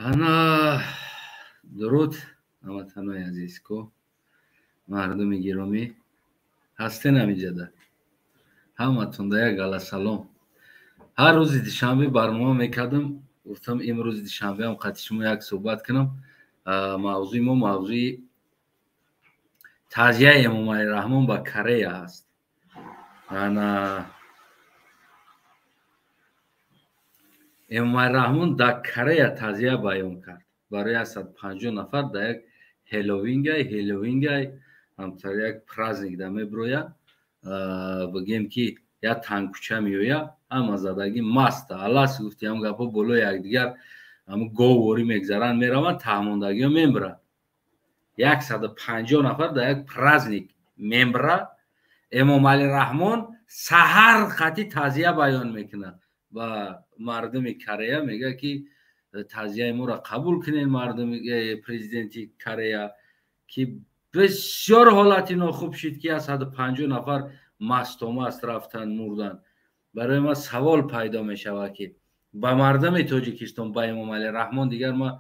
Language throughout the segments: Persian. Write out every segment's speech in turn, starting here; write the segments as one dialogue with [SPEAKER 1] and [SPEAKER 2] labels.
[SPEAKER 1] ана дуруд ҳамватанои азиз ко мардуми гиромӣ ҳастен амиҷада ҳаматонда як гала салом. ҳар рӯзи душанбе барнома мекардам, гуфтам имрӯзи душанбеам қадди шумо як суҳбат кунам. мавзӯи мо мавзӯи таъзияи Эмомалӣ Раҳмон ба Корея ҳаст. Эмомалӣ Раҳмон дар Корея таъзия баён кард барои 150 нафар дар як ҳеловингай ҳамтар як праздник дар мебироя. бигем ки як танкуча меоя, ҳама задагӣ маста алас гуфти ҳам гапҳо болои якдигар ҳамн говворӣ мегзаранд, мераванд, таҳмондагиҳо мембиранд. 150 нафар дар як праздник мембира. Эмомалӣ Раҳмон саҳар хати таъзия баён мекунад ба мардуми Корея, мега ки таъзияи моро қабул кунед мардуми президенти Корея, ки бисёр ҳолати нохуб шуд ки 150 нафар мастомаст рафтанд мурданд. барои ман савол пайдо мешавад ки ба мардуми Тоҷикистон, ба Эмомалӣ Раҳмон дигар ман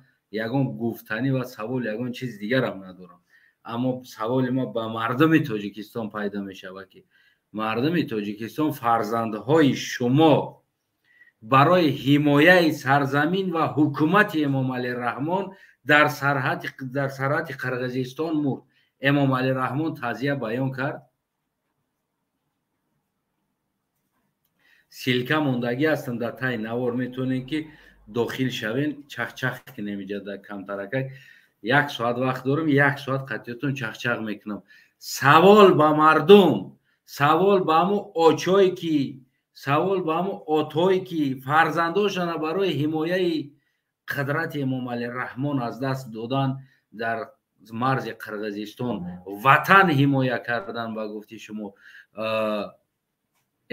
[SPEAKER 1] ягон гуфтанӣ ва савол ягон чиз дигарам надорам. аммо саволи ман ба мардуми Тоҷикистон пайдо мешавад ки мардуми Тоҷикистон, фарзандҳои шумо барои ҳимояи сарзамин ва ҳукумати Эмомалӣ Раҳмон дар сарҳади Қирғизистон мурд. Эмомалӣ Раҳмон таъзия баён кард. силка мондагӣ ҳастанд дар таи навор, метавонем ки дохил шавем, чахчах кунем инҷа дар камтаракак. 1 соат вақт дорем, 1 соат қатъиётон чахчах мекунам. савол ба мардум, савол ба ҳамон очое ки, савол ба ҳамон отое ки фарзандошона барои ҳимояи қудрати Эмомалӣ Раҳмон аз даст додан, дар марзи Қирғизистон ватан ҳимоя кардан. ба гуфти шумо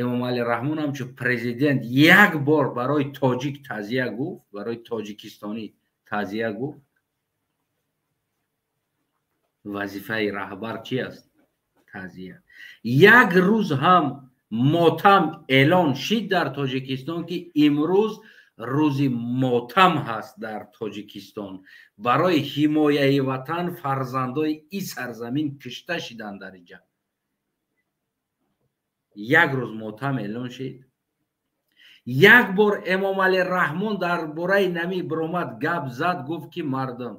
[SPEAKER 1] Эмомалӣ Раҳмон ҳамчун президент як бор барои тоҷик таъзия гуфт, барои тоҷикистонӣ таъзия гуфт. вазифаи раҳбар чи аст? таъзия. як рӯз ҳам мотам эълон шид дар Тоҷикистон ки имрӯз рӯзи мотам ҳаст дар Тоҷикистон. барои ҳимояи ватан фарзандои ин сарзамин кушта шиданд дар инҷа. як рӯз мотам эълон шид. як бор Эмомалӣ Раҳмон дар бораи нами биромад гап зад, гуфт ки мардум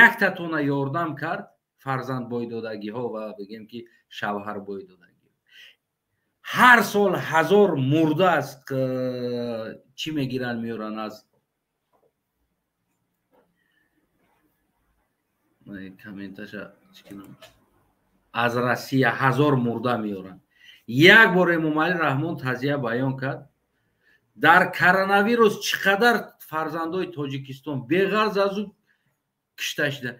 [SPEAKER 1] яктатона ёрдам кард, фарзанд бойдодагиҳо ва бигем ки шавҳар бойдодагиҳо. ҳар сол 1000 мурда аз чӣ мегиранд, меёранд аз комменташа аз Россия 1000 мурда меёранд. як бор Эмомалӣ Раҳмон таъзия баён кард. дар коронавирус чӣ қадар фарзандои Тоҷикистон беғарз аз ӯ кушта шуданд.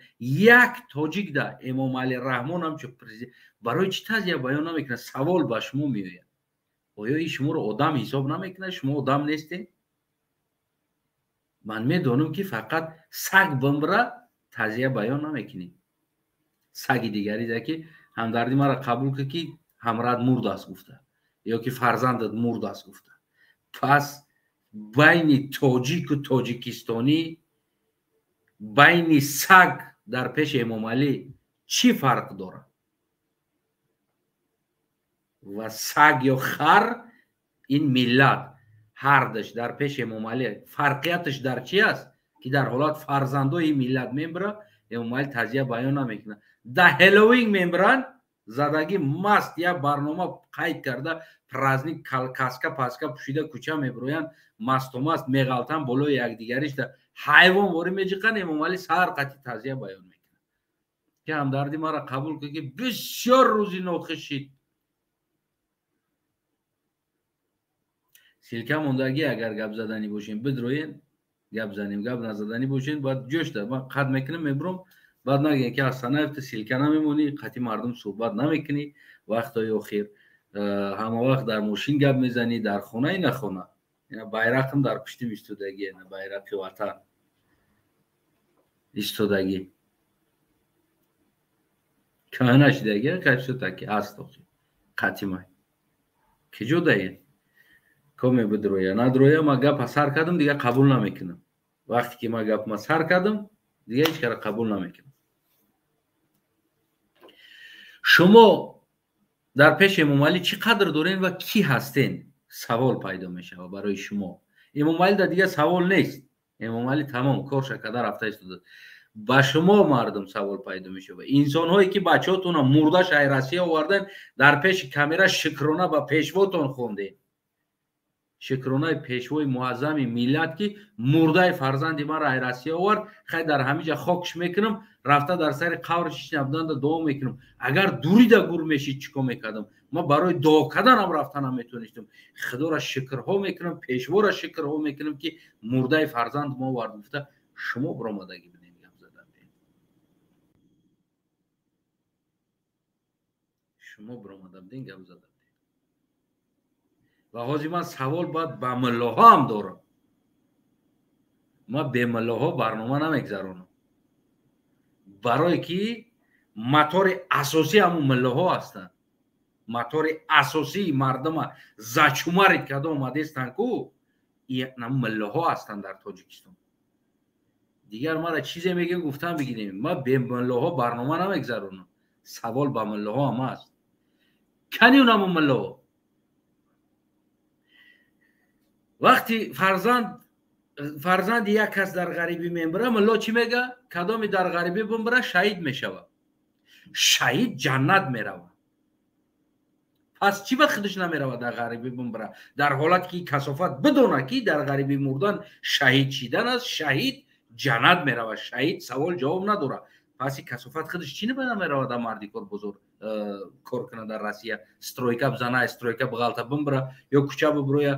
[SPEAKER 1] як тоҷик да Эмомалӣ Раҳмон ҳамчун президент барои чӣ таъзия баён намекунад? савол ба шумо меояд. оё ин шуморо одам ҳисоб намекунад? шумо одам нестед? ман медонам ки фақат саг бимира таъзия баён намекунед. саги дигарида ки ҳамдарди маро қабул кунад ки ҳамраат мурд аст гуфта, ё ки фарзандат мурд аст гуфта. пас байни тоҷику тоҷикистонӣ, байни саг дар пеши Эмомалӣ чӣ фарқ дорад? ва саг ё хар, ин миллат ҳардаш дар пеши Эмомалӣ фарқияташ дар чӣ аст ки дар ҳолат фарзандои миллат мебира, Эмомалӣ таъзия баён намекунад. дар ҳеловинг мебиранд, задагӣ маст, як барнома қайд карда праздник каска паска пӯшида кӯча мебироянд, мастумаст меғалтанд болои якдигаришда ҳайвон ворӣ меҷиқанд. Эмомалӣ саҳар қатъи таъзия баён мекунад. ки ҳамдарди маро қабул кунед ки бисёр рӯзи нохуш шид. силка мондагӣ агар гап заданӣ бошем бидроен, гап занем, гап назаданӣ бошен баъд ҷӯшда ман қат мекунам мебурам, баъд нагӯем ки аз санафта силка намемонӣ, қатъи мардум суҳбат намекунӣ, вақтҳои охир ҳама вақт дар мошин гап мезанӣ, дар хона ина хона байрақам дар пуштим истодагӣ, байрақи ватан истодагӣ кама нашидагӣ кашотаки аст охир қатъи май киҷо даен коме бидроя надроя. ман гапа сар кардам, дигар қабул намекунам. وقتی که ما گپ ما سر کردم دیگه هیچ کار قبول نمیکنم. شما در پیش امام علی چقدر دارین و کی هستین سوال پیدا میشه برای شما. امام علی در دیگه سوال نیست. امام علی تمام کارش کرده رفته است. با شما مردم سوال پیدا میشه. و انسان هایی که بچه‌تون مرده شهرسی آوردن در پیش کامera شکرانه با پیشواتون خوندین. شکرانه پیشوای معظم ملت که مرده فرزند ما را ایرسی آورد، خیلی در همه جا خاکش میکنم، رفته در سر قبرش نبودن دعا میکنم. اگر دوری دا گور میشید چیکار میکردم؟ ما برای دعا کردن هم رفتن نمیتونستم. خدا را شکرها میکنم، پیشوا را شکرها میکنم که مرده فرزند ما آورد. گفته شما برآمدگی بدین گپ زدن، شما برآمده بدین گپ زدن. و حاجی من سوال باید به ملاها هم دارم. ما به ملاها برنامه نمیگذرانم، برای که مطار اساسی همون ملاها هستن. مطار اساسی مردم زچومر کده اومده استن کو این ملاها هستن در تاجیکستان. دیگر ما را چیزی میگه گفتم بگیریم. ما به ملاها برنامه نمیگذرانم. سوال به ملاها هم هست. کنی اونم ملاها وقتی فرزند یک کس در غریبی میبره، ملا چی میگه؟ کدامی در غریبی بمبره شهید میشوه. شهید جنت میروه. پس چی به خودش نمیروه در غریبی بمبره؟ در حالت که کثافت بدونه که در غریبی مردن شهید شدن است، شهید جنت میروه. شهید سوال جواب نداره. پس کثافت خودش چی نمیروه در مردی کار بزرگ کار کنه در روسیه، استرویکا بزنه، استرویکا بغلطه بمبره، یا کوچه ببروی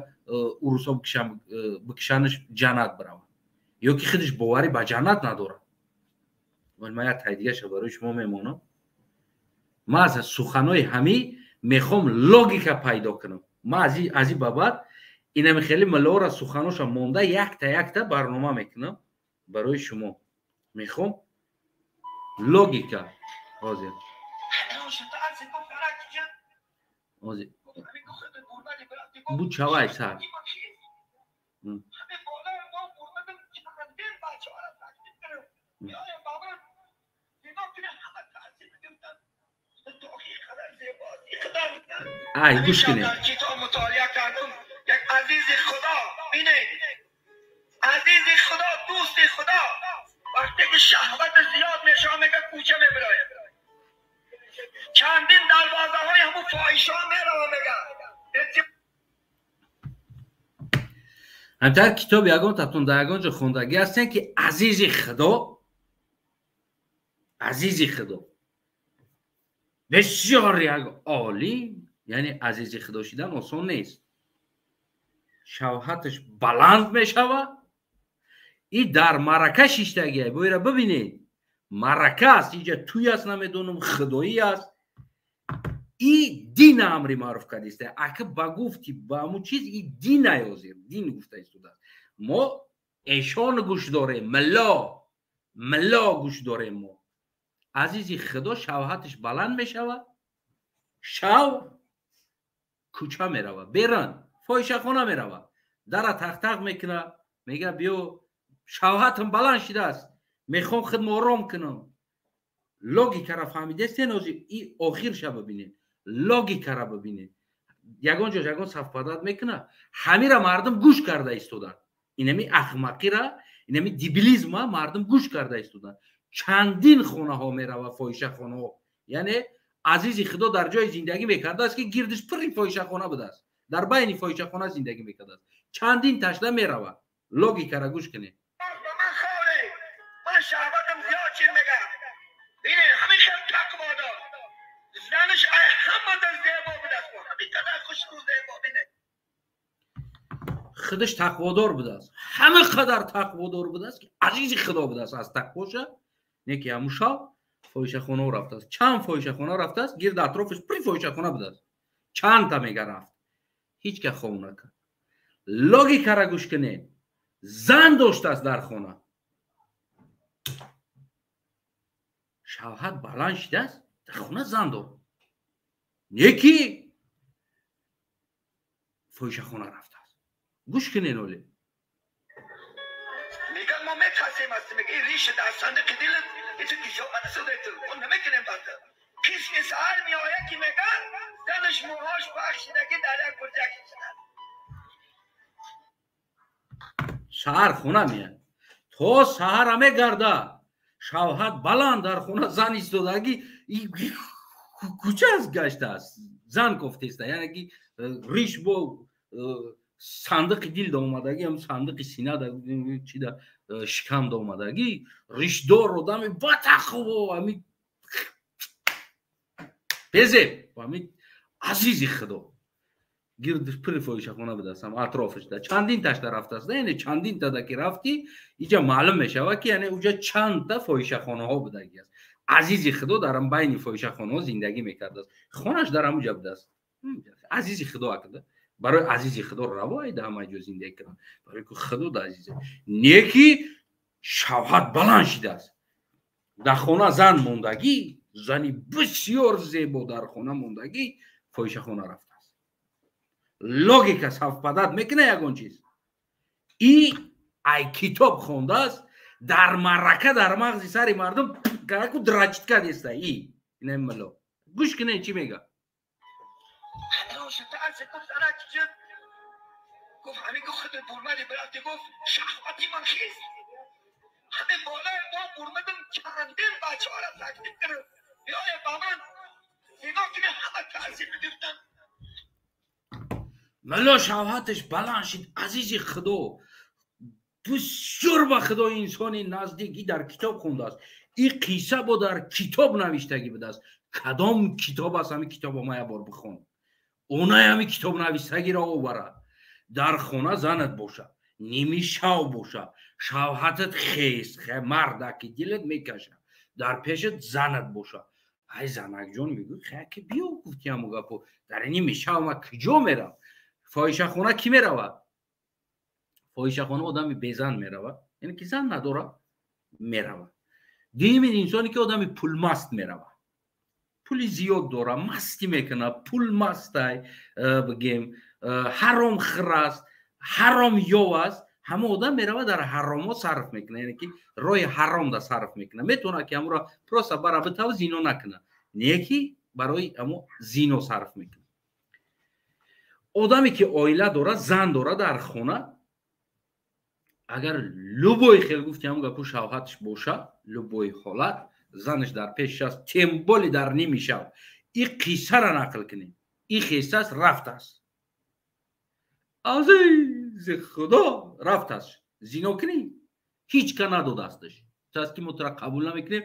[SPEAKER 1] اوروسا بکشانش جنت بروه، یا که خودش باوری به جنت نداره. ولی من یک تاییدیه شو برای شما میمونم. من از سخنای همی میخوام لوگیکا پیدا کنم. من از این بابت اینم خیلی ملا را سخناش مونده یک تا برنامه میکنم برای شما. میخوام لوگیکا حاضر bu çavay sar. Ay گوش کنید.
[SPEAKER 2] کتاب مطالعه کردم. یک عزیز خدا اینه، عزیز خدا، دوست خدا، وقتی که شهوت زیاد میشه میگه کوچه میبره، چندین دروازه های همون فاحشه میره میگه.
[SPEAKER 1] همتر کتاب یگان تاتون در یگان جا خوندگی هستن که عزیز خدا، عزیز خدا بسیار یک عالی، یعنی عزیز خدا شدن آسان نیست. شوهتش بلند میشوه. این در مرکه شیشتگیه. باید ببینید مرکه است، اینجا توی است، نمیدونم خدایی است. این دین امری معروف کردیسته. اگه بگفتی با همون چیز این دین نیازیم، دین گفته ایستوده. ما ایشان گوش داریم، ملا گوش داریم. ما عزیزی خدا شوهتش بلند میشوه، شو کوچه میروه، بیرن فاحشه خانه میروه، در تق میکنه، میگه بیا شوهتم بلند شده است، میخوام خودم آرام کنم. لوگیکا را فهمیده است نوزی. این آخر شب ببینید لوگیکا را ببینید. یگان جا یگان صف پدد میکنه. همین را مردم گوش کرده ایستودن. اینمی احمقی را، اینمی دیبیلیزم را مردم گوش کرده ایستودن. چندین خانه ها میروه، فاحشه خانه ها. یعنی عزیزی خدا در جای زندگی میکرده است که گردش پری فاحشه خانه بوده است، در بین فاحشه خانه زندگی میکرده است. چندین تشنه میروه. لوگیکا را گوش کنید.
[SPEAKER 2] من شهوتم زیاد چی میگم. اینه همیشه تقوا دار. زنش همه در زیبا بوده است. همین قدر خوشبو زیبا بینه.
[SPEAKER 1] خودش تقوادار بوده است. همه قدر تقوادار بوده است که عزیز خدا بوده است. از تقواشه نیکی همون شب فاحشه خانه رفته است. چند فاحشه خانه رفته است. گرد اطرافش پری فاحشه خانه بوده است. چند تا میگه رفت. هیچ که خون نکرد. لوگیکا را گوش کنید. زن داشته است در خانه. شوهر بلند شده است، در خونه زن داره. یکی فاحشه خانه رفته است. گوش کنین. ولی
[SPEAKER 2] میگم میگیم است میگه این ریش در صندوق دلت ایتو کیشو منصور ایتو اون نمیکنیم بنده کس که سهر میآید که میگه زنش موهاش بخشیدگی در یک برجه کشیدن
[SPEAKER 1] شهر خونه میاد تو سهر همه گرده شوهر بلند در خونه زن ایستادگی کوچه از گشته است زن گفته است یعنی که ریش با صندوق دل دا اومدگی هم صندوق سینه دا چی دا شکم دا اومدگی ریش دار رو دمی بطخ و همی بزه و همی عزیزی خدا گرد پل فایشه خونه بدستم اطرافش دا چندین تشت رفته است یعنی چندین تا دا که رفتی اینجا معلوم میشه و که یعنی اونجا چند تا فایشه خانه ها بودگی است عزیزی خدا درم بین فایشه خانه ها زندگی میکرده است خونش درم اونجا بوده است عزیزی خدا کرده برای عزیزی خدا روای ده همه جو زندگی کردن برای که خدا ده عزیزه نیکی شوهر بلند شده است در خانه زن موندگی زنی بسیار زیبا در خانه موندگی فایشه خانه رفته است لوگیک صف پدت میکنه یکون چیز ای کتاب خونده است در مرکه در مغزی سری مردم که درجت کرده است این ملو گوش کنه چی میگه
[SPEAKER 2] گفت همین که خود برمدی برفتی گفت شهوتی من خیست همین بالای ما برمدم چندین بچه ها را تکلیف کرد بیای با من نگاه کنه همه تحصیل گرفتن
[SPEAKER 1] ملا شوهرش بلند شد عزیزی خدا بسیار به خدا انسانی نزدیکی در کتاب خونده است این قصه با در کتاب نوشتگی بوده است کدام کتاب است همین کتاب ما یه بار بخون اونای همین کتاب نوشتگی را اوبره در خونه زنت باشه نیمی شو باشه شوهرت خیست مرد که دلت میکشه در پیشت زنت باشه ای زنک جان میگو خیلی بیا گفتی همو گپو در نیمی شو ما کجا میرم فایشه خونه کی میروه فایشه خونه آدمی بیزن میروه یعنی که زن نداره میروه دیمین انسانی که آدمی پول مست میروه پولی زیاد داره مستی میکنه پول مسته بگیم حرام خراست حرام یو است همه آدم میروه در حرام ها صرف میکنه یعنی که روی حرام دا صرف میکنه میتونه که همون را پروسا برای بتاو زینو نکنه نیکی برای همون زینو صرف میکنه آدمی که آیله داره زن داره در خونه اگر لوبوی خیلی گفتی همون گپو شوهرش باشه لوبوی حالت زنش در پیش است تیمبولی در نیمی شو این قصه را نقل کنیم این قصه است رفت است عزیز خدا رفت است زینا کنیم هیچ که نداد استش چیزی که ما قبول نمیکنیم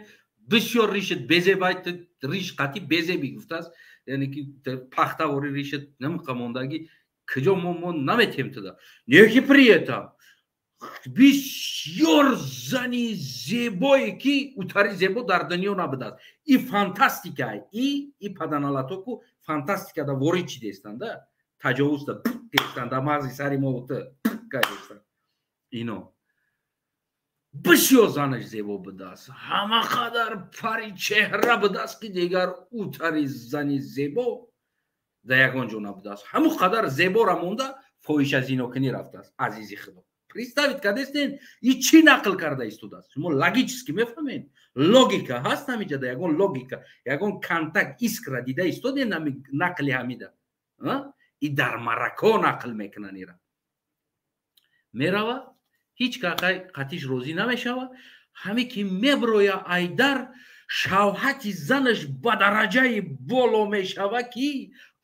[SPEAKER 1] بسیار ریشت بزه باید ریش قطعی بزه میگفته است یعنی که پخته وری ریشت نمیقماندگی کجا ما نمیتیم تدا نیکی پریتا بسیار زنی زیبایی که اوتری زیبا در دنیا نبوده است این فانتاستیکه این پدنالاتو کو فانتاستیکه دا وری چی دیستنده تجاوز دا دیستنده مغزی سری ما بوده اینو بسیار زنش زیبا بوده است همه قدر پری چهره بوده است که دیگر اوتری زنی زیبا در یکان جو نبوده است همه قدر زیبا را مونده فویش از اینو کنی رفته است عزیزی خدا представить кадестен и чи нақл карда истудаст шумо логически мефаҳмед логика ҳаст ҳамиҷа да ягон логика ягон кантак искра дида истоден нақли ҳамида и дар марако нақл мекунан ира мерава ҳеҷ қатиш розӣ намешава ҳаме ки меброя айдар шавҳати занаш ба дараҷаи боло мешава ки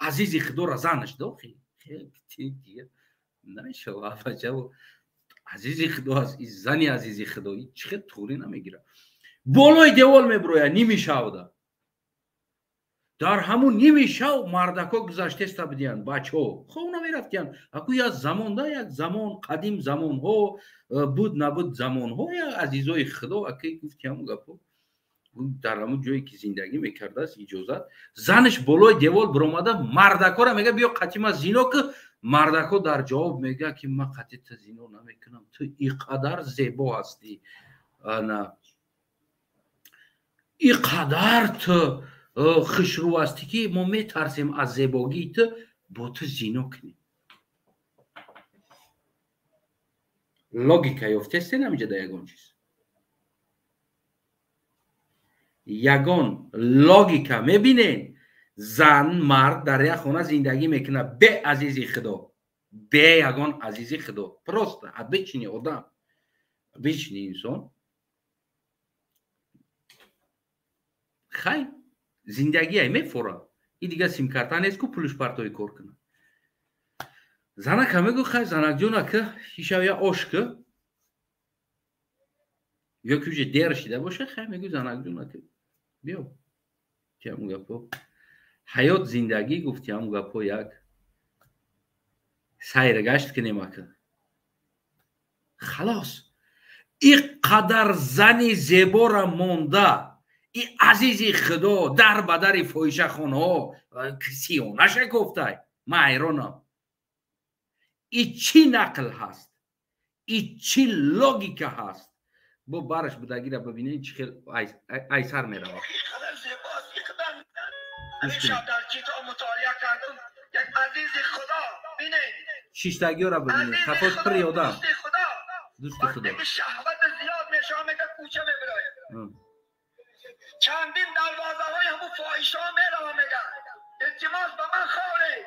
[SPEAKER 1] азизи худора занаш дохи намешава аҷабу عزیزی خدا است این زنی عزیزی خدایی چقدر طوری نمیگیره بالای دیوال میبرویه نیمی شو در همون نیمی شو مردکا گذشته است بدیان بچه ها خب نمیرفتیان اکو یا زمان ده یک زمان قدیم زمان ها بود نبود زمان ها یا عزیزای خدا اکی گفتی همون گفت در همون جایی که زندگی میکرده است اجازت زنش بالای دیوال برامده مردکا را میگه بیا قطیما زینا که مردکو در جواب میگه که من قطعی تزینو نمیکنم تو اینقدر زیبا هستی نه اینقدر تو خوشرو هستی که ما میترسیم از زیباگی تو با تو زینو کنیم لوگیکا یافته است نمیجه در یکون چیز یگان لوگیکا میبینین زن مرد در یک خانه زندگی میکنه به عزیزی خدا به یگان عزیزی خدا پرسته بچینی آدم بچینی انسان خیلی زندگی های میفوره این دیگه سیم کارت نیست که پولش پرتوی کار کنه زنک همه گو خیلی زنک جونه که ایشا یا آشکه یا که دیر شده باشه خیلی میگو زنک جونه که بیا که همون گپا حیات زندگی گفتی همون گپا یک سیرگشت کنیم اکه خلاص این قدر زنی زیبا را مونده این عزیزی خدا در بدر فایشه خانه ها سیانشه گفته من ایرانم این چی نقل هست این چی لوگیکه هست با برش بدگی را ببینید چی خیلی ایسر می روید
[SPEAKER 2] همیشه در کتاب مطالعه کردم یک عزیز خدا بینید
[SPEAKER 1] شیشتگی را ببینید خفاش پر یادم دوست خدا
[SPEAKER 2] وقتی که شهوت زیاد میشه که کوچه میبراید چندین دروازه های همون فاحشه ها میرم میگن التماس به من خوره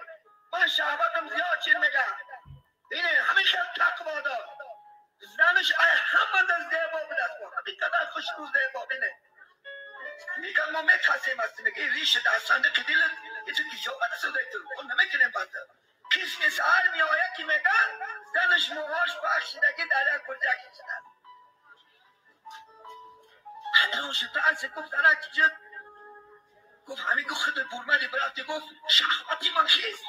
[SPEAKER 2] من شهوتم زیاد چین میگن اینه همیشه تقوا دار زنش همه در زیبا به دست بار همین قدر خوشبو زیبا بینه میگن ما میترسیم هستیم میگه ریش در صندوق دل یه چون کسی ها بدست دایتون اون نمیکنیم بسته کسی سهر میآید که میگن زنش موهاش بخشیدگی در یک برجه کشیدن همه شتاعت گفت زنک جد گفت همین گفت خود برمدی برفتی گفت شهوتی من خیست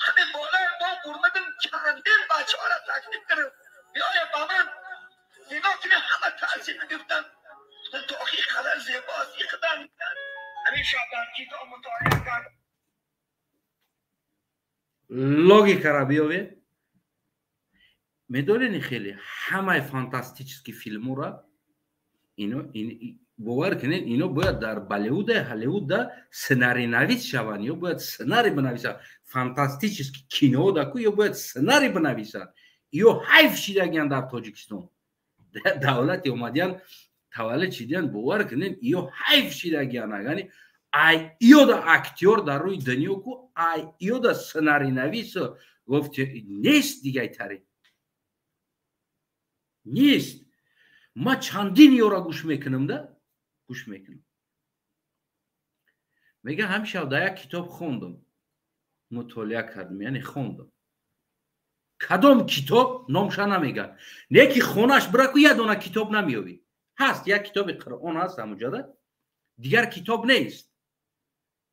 [SPEAKER 2] همین بالای ما برمدم چندین بچه ها را تکلیف کرد بیای با من نگاه کنه همه تحصیل گفتن تو آخی قدر زیباست یک قدر همین شب در کتاب مطالعه کرد
[SPEAKER 1] لوگیکا را بیاوید میدونین خیلی همه فانتاستیچسکی فیلمو را باور کنین اینو باید در بالیوود هالیوود سناری نویس شوند یا باید سناری بنویسن فانتاستیچسکی کینو داکو یا باید سناری بنویسن یا حیف شیدگیان در تاجیکستان دولت اومدیان تولد شدیان باور کنین یا حیف شیدگیان یعنی ایو دا اکتیور در روی دنیا کو ایو دا سناری نویس گفت نیست دیگه تری نیست ما چندین یورا گوش میکنم ده گوش میکنم میگه همیشه در یک کتاب خوندم مطالعه کردم یعنی خوندم کدام کتاب نامش نمیگن یکی خونش برکو یه دونه کتاب نمیابی هست یک کتاب قرآن هست همونجا ده دیگر کتاب نیست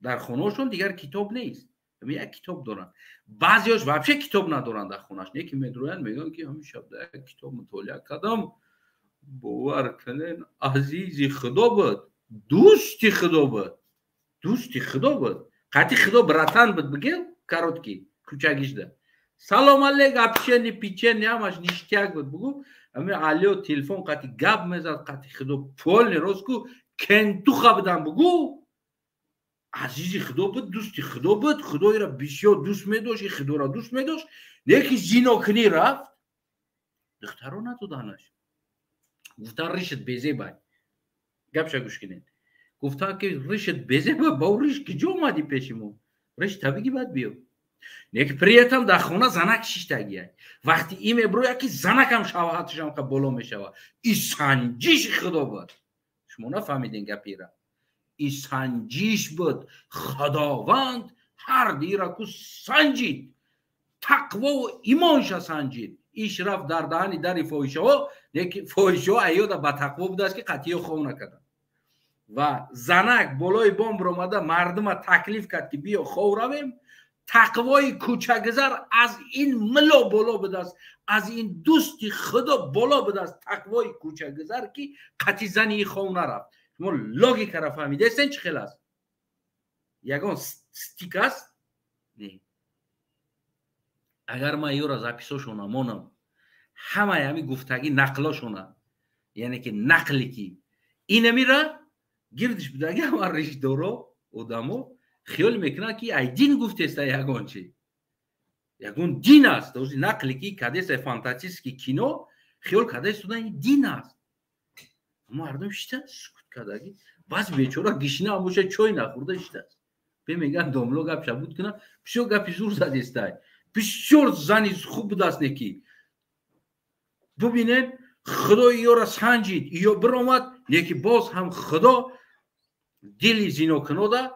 [SPEAKER 1] در خونهشون دیگر کتاب نیست یک کتاب دارن بعضیاش واقعا کتاب ندارن در خونش یکی میدروین میگن که همیشه در یک کتاب مطالعه کردم باور کنین عزیزی خدا بود دوستی خدا بود دوستی خدا بود قطعی خدا براتن بود بگه کاراتکی کوچگیش ده سلام علیک اپشنی پیچنی همش نیشتیک بود بگو همه علیو تلفن قطعی گب میزد قطعی خدا پول نیروز کو کن تو خبدن بگو عزیزی خدا بود دوستی خدا بود خدای را بسیار دوست میداشت خدا را دوست میداشت یکی زینا کنی رفت دخترها ندادنش گفتن ریشت بیزه بای گپشا گوش کنین گفتن که ریشت بیزه بای با ریش کجا اومدی پیشمون ریش طبیعی باید بیو یک پریتم در خونه زنک شیشتگیه وقتی این میبرو یکی زنک هم شواهتش هم که بالا میشوه این سنجیش خدا بود شما نفهمیدین گپی را این سنجیش بود خداوند هر دیره که سنجید تقوا و ایمانش سنجید ایش رفت در دهنی در فاحشه ها یکی فاحشه ها ایودا با تقوا بوده است که قطعی خواه نکردن و زنک بالای بام برآمده مردم تکلیف کرد که بیا خواه رویم تقوای کوچگذر از این ملا بالا بده است از این دوستی خدا بالا بده است تقوای کوچگذر که قطعی زنی خواه نرفت شما لوگیکا را فهمیده استین چه خیلی است یگان ستیک است نه اگر ما یو را زپیساشون امانم همه همی گفتگی نقلاشونه یعنی که نقلی که این میره گردش بدگی همه ریش دارو ادامو خیال میکنه که ای دین گفته است یگان چی یگان دین است دوزی نقلی که کدیس فانتاستیسکی کینو خیال کدیس دادن این دین است مردم شده سکوت کداگی باز بیچاره گشنه هموشه چای نخورده اشته به میگن دوملو گپ شبود کنه پیشو گپی زور زده استای بسیار زنی خوب دست نکی ببینید خدا ایو را سنجید ایو برآمد یکی باز هم خدا دلی زینو کنوده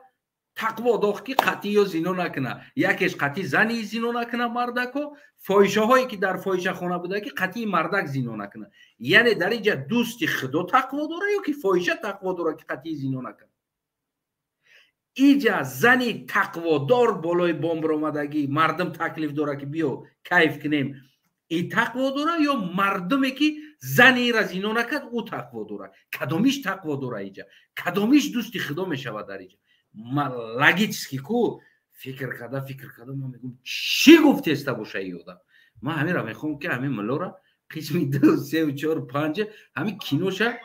[SPEAKER 1] تقوا داخت که قطعی یا زینو نکنه یکیش قطعی زنی زینو نکنه مردکو فایشه هایی که در فایشه خونه بوده که قطعی مردک زینو نکنه یعنی در اینجا دوستی خدا تقوا داره یا که فایشه تقوا داره که قطعی زینو نکنه اینجا زنی تقوا دار بالای بام برآمدگی مردم تکلیف داره که بیو کیف کنیم این تقوا داره یا مردمی که زنی را زینو نکرد او تقوا داره کدومیش تقوا داره اینجا کدومیش دوستی خدا میشود در اینجا لگیچسکی کو فکر کرده من میگم چی گفته است باشه یادم من همین را میخوام که همین ملو را قسمی 2 3 و 4 و 5 همین کینوشه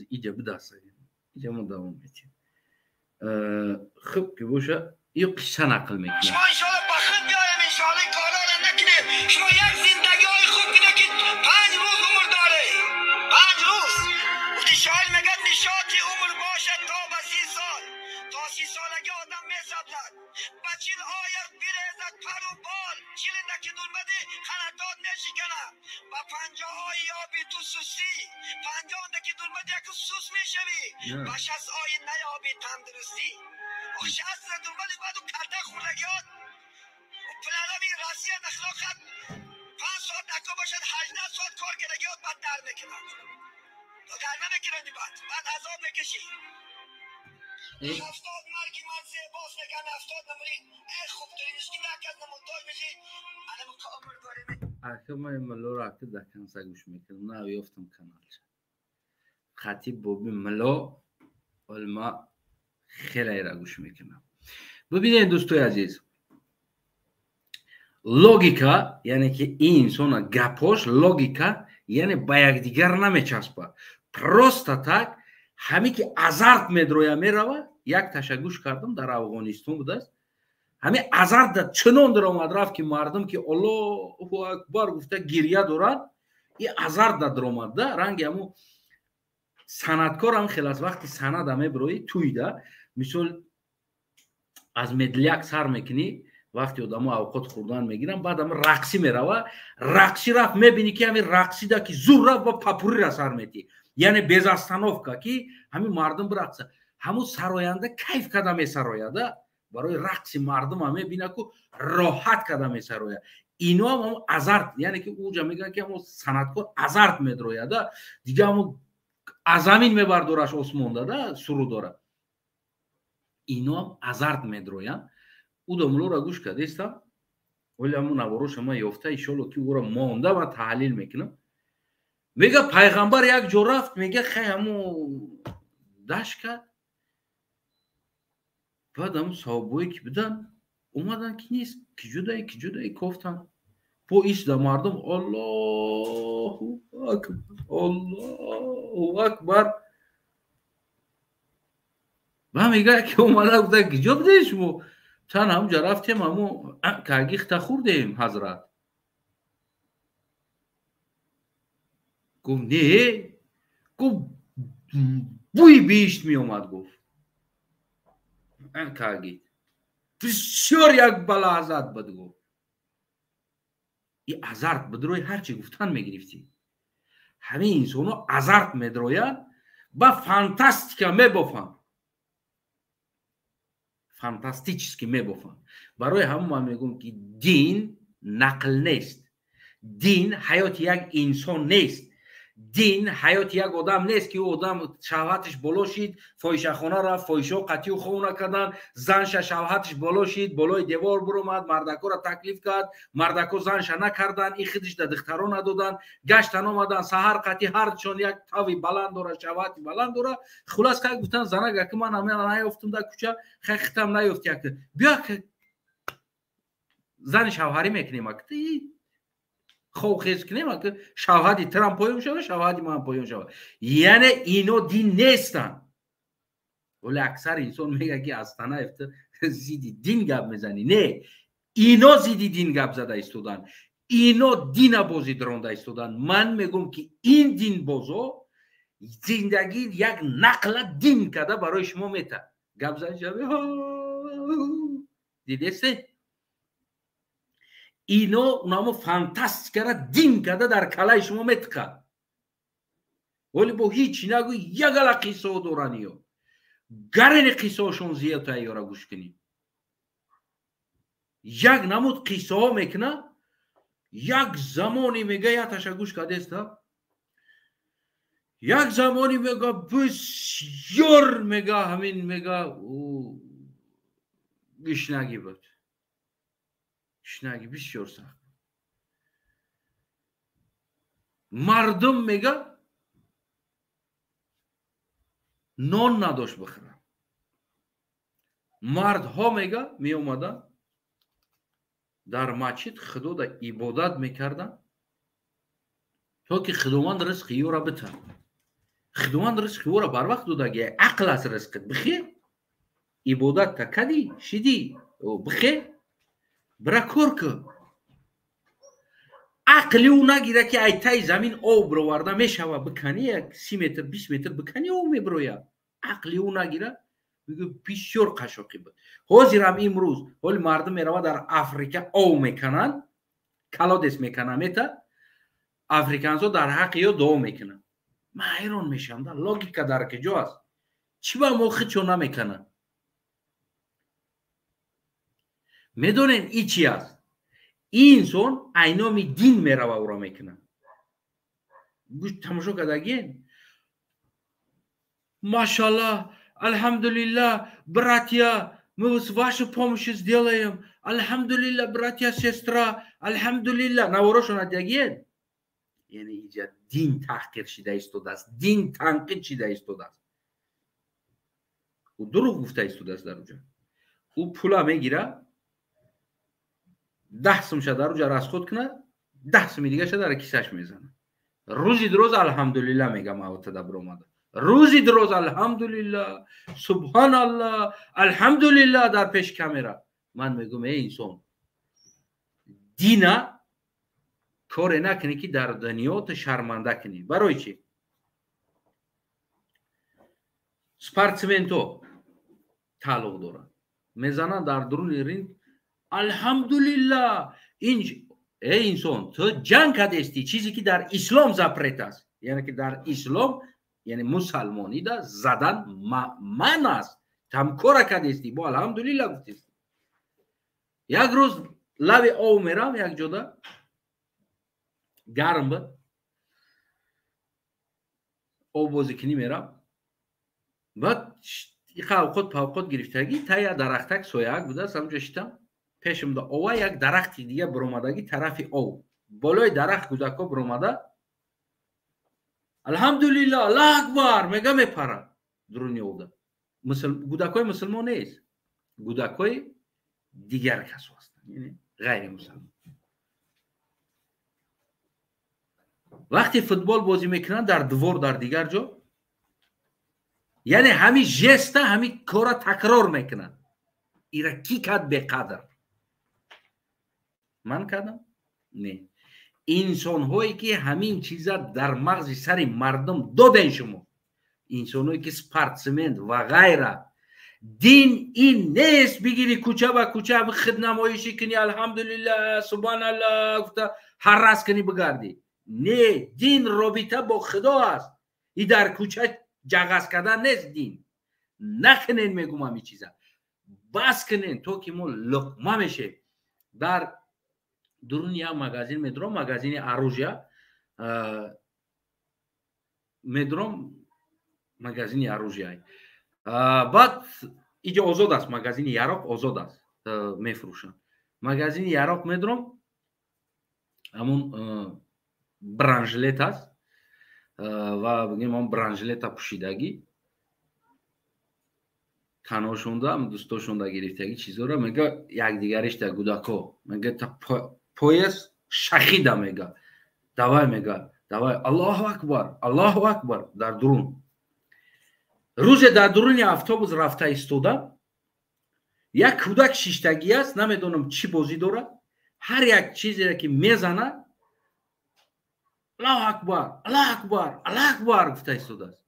[SPEAKER 1] اینجا بود است اینجا من دوام میتیم خب که باشه یه قصه نقل میکنه
[SPEAKER 2] شما انشاءالله بخت بیارم انشاءالله کارا را نکنه شما یک زندگی های خوب کنه که 5 روز عمر داره 5 روز وقتی شاعر میگه نشاطی عمر باشه تا به 30 سال تا 30 سالگی آدم میسبزد بچین آید بیرزد پر و بال چیلنده که دولمده خنداد نشکنه و 50 های یابی تو سوسی 50 که دولمده یک سوس میشوی و 60 های نیابی تندرستی و 60 دولمده بعد و کرده خوردگیات و پلارامی راستیت اخلاقت 5 ساعت نکو باشد 18 ساعت کار کردگیات بعد در میکنن تو در نمیکنن بعد عذاب میکشی 70 مرگی من سه باز میگن 70 نموری ای خوب داری نشکی نکرد نمونتاج بشی انا مکامل داریم
[SPEAKER 1] اخیر من ملو را اکت دکن سا گوش میکنم نه یافتم کانال خطیب بوبی ملو ولی ما خیلی را گوش میکنم ببینید دوستای عزیز لوگیکا یعنی که این انسان گپاش لوگیکا یعنی با یکدیگر نمیچسبه پروستا تک همی که ازارت مدرویا میروه یک تشگوش کردم در افغانستان بوده است همی ازارت چنان در آمد رفت که مردم که الله اکبر گفته گریه دارن این ازارت در آمد رنگ همو سندکار هم خیلی از وقتی سند همه بروی تویده مثل از مدلیک سر میکنی وقتی آدم اوقات خوردن میگیرن بعد هم رقصی میروه رقصی رفت میبینی که همین رقصی ده که زور رفت و پاپوری را سر میتی یعنی بیزاستانوفکا که همین مردم برقصه همون سراینده کیف کده می سرایده برای رقص مردم هم میبینه که راحت کده می سراید اینو هم ازارت یعنی که اوجا میگن که همون سندکار ازارت میدرویده دیگه همون از زمین میبردارش اسمان داده سرو داره اینو هم ازارت میدروین او دملو را گوش کرده ایستا ولی همون نوارو شما یافته ایشالو که او را مانده و تحلیل میکنم میگه پیغمبر یک جو رفت میگه خیلی همون دشت کرد بعد همون صحابایی که بدن اومدن که نیست که جدایی کفتن با ایست در مردم الله اکبر و میگه که اومده بودن که جا بده شما تن همونجا رفتیم همون کارگیخته خوردیم حضرت گفت نه گفت بوی بیشت می اومد گفت کارگید بسیار یک بلا ازاد بود گفت این ازارت بدروی هرچی گفتن میگرفتی همین انسانو ازارت میدروین با فانتاستیکا میبافن فانتاستیچسکی میبافن برای همون من میگم که دین نقل نیست دین حیات یک انسان نیست دین حیات یک آدم نیست که او آدم شهوتش بالا شید فاحشه خانه رفت فاحشه قطعی خونه کردن زنش شهوتش بالا شید بالای دیوار برآمد مردکا را تکلیف کرد مردکا زنش نکردن این خودش در دختران ندادن گشتن آمدن سحر قطعی هر چون یک تاوی بلند داره شهوت بلند داره خلاص که گفتن زنه که من همین نیافتم در کوچه خختم نیافت یک بیا که زن شوهری میکنیم اکتی خوب خیز کنیم که شواهدی ترام پایون شود شواهدی من پایون شود یعنی اینو دین نیستن ولی اکثر انسان میگه که از تنه زیدی دین گپ میزنی نه اینا زیدی دین گپ زده ایستودن اینا دین بازی درونده ایستودن من میگم که این دین بازو زندگی یک نقل دین کده برای شما میته. گپ زدی دیدسته اینو نامو فانتاست کرده دین کده در کلای شما میتکه. ولی با هیچ نگو یک گل قصه دورانیو گرین قصه شون زیاد تاییارا گوش کنیم. یک نمود قصه ها میکنه یک زمانی میگه یا تشگوش کده است یک زمانی میگه بسیار میگه همین میگه گشنگی بود گشنگی بسیار سخت مردم میگه نان نداشت بخورن مردها میگه می اومدن در مسجد خدا را عبادت میکردن تا که خداوند رزق یو را بده. خداوند رزق یو را بر وقت داده عقل از رزقت بخیر عبادت تکدی شدی بخیر برا کار که عقلی او نگیره که ایتای زمین آب رو ورده میشوه بکنی یک 30 متر 20 متر بکنی او میبروید. عقلی او نگیره میگه بسیار قشاقی بود. حاضر هم امروز ولی مردم میروه در افریقا او میکنن کلادس میکنن میتا افریکانزا در حق یا دعا میکنن. من حیران میشم در لوگیکا در کجا است؟ چی با موخه چون نمیکنن؟ میدونین ای چی است؟ این انسان اینامی دین میروه او را میکنن. گوش تماشا کردگین ماشاءالله الحمدلله братья мы с вашей помощью сделаем الحمدلله братья сестра الحمدلله наворошон адягин یعنی اینجا دین تحقیر شده ایستاده است دین تنقید شده ایستاده است. او دروغ گفته ایستاده است در اونجا. او پولا میگیره 10 سوم شده در اونجا رسخود کنه 10 سوم دیگه شده در کیسهش میزنه. روزی دروز الحمدلله میگم اوتده بر اومده روزی دروز الحمدلله سبحان الله الحمدلله در پیش کامera. من میگم ای انسان دینا کار نکنی که در دنیا تو شرمنده کنی. برای چی؟ سپورتسمنتو تعلق دارن میزنن در درون رینگ الحمدلله. این ای انسان تو جنگ کردی چیزی که در اسلام زپرت است یعنی که در اسلام یعنی مسلمانی دا زدن من است تم کار کردی با الحمدلله گفتی. یک روز لب او میرم یک جدا گرم بود او بازی کنی میرم بعد خود گرفتگی تا یک درختک سویک بوده سمجا شدم پیشم دا اوه یک درختی دیگه برومدگی طرف او بالای درخت گودکا برومده الحمدلله الله اکبر میگه میپره درونی اوده. گودکای مسلمان نیست گودکای دیگر کس هستن یعنی غیر مسلمان. وقتی فوتبال بازی میکنن در دوار در دیگر جا یعنی همین جست همین کارا تکرار میکنن. ایرا کی کرد به قدر من کردم؟ نه. انسان هایی که همین چیزا در مغز سر مردم دادن شما انسان هایی که سپورتسمنت و غیره دین این نیست بگیری کوچه و کوچه خدنمایشی کنی الحمدلله سبحان الله هر راست کنی بگردی. نه دین رابطه با خدا است. این در کوچه جغز کردن نیست. دین نکنین میگم همین چیزا بس کنین تو که ما لقمه میشه. در درون یک مگازین میدرم مگازین اروژیا میدرم مگازین اروژیا بعد اینجا آزاد است مگازین یراق آزاد است میفروشن. مگازین یراق میدرم همون برانژلت است و بگیم هم برانژلت پوشیدگی تنها شونده هم دوستا شونده گرفتگی چیزا رو میگه یک دیگرش در گوداکو میگه تا پایس شخیده میگه دوای میگه دوای الله اکبر در درون. روز در درون اتوبوس رفته ایستادم یک کودک شیشتگی است نمیدونم چی بازی داره هر یک چیزی را که میزنه الله اکبر الله اکبر الله اکبر گفته ایستاده است.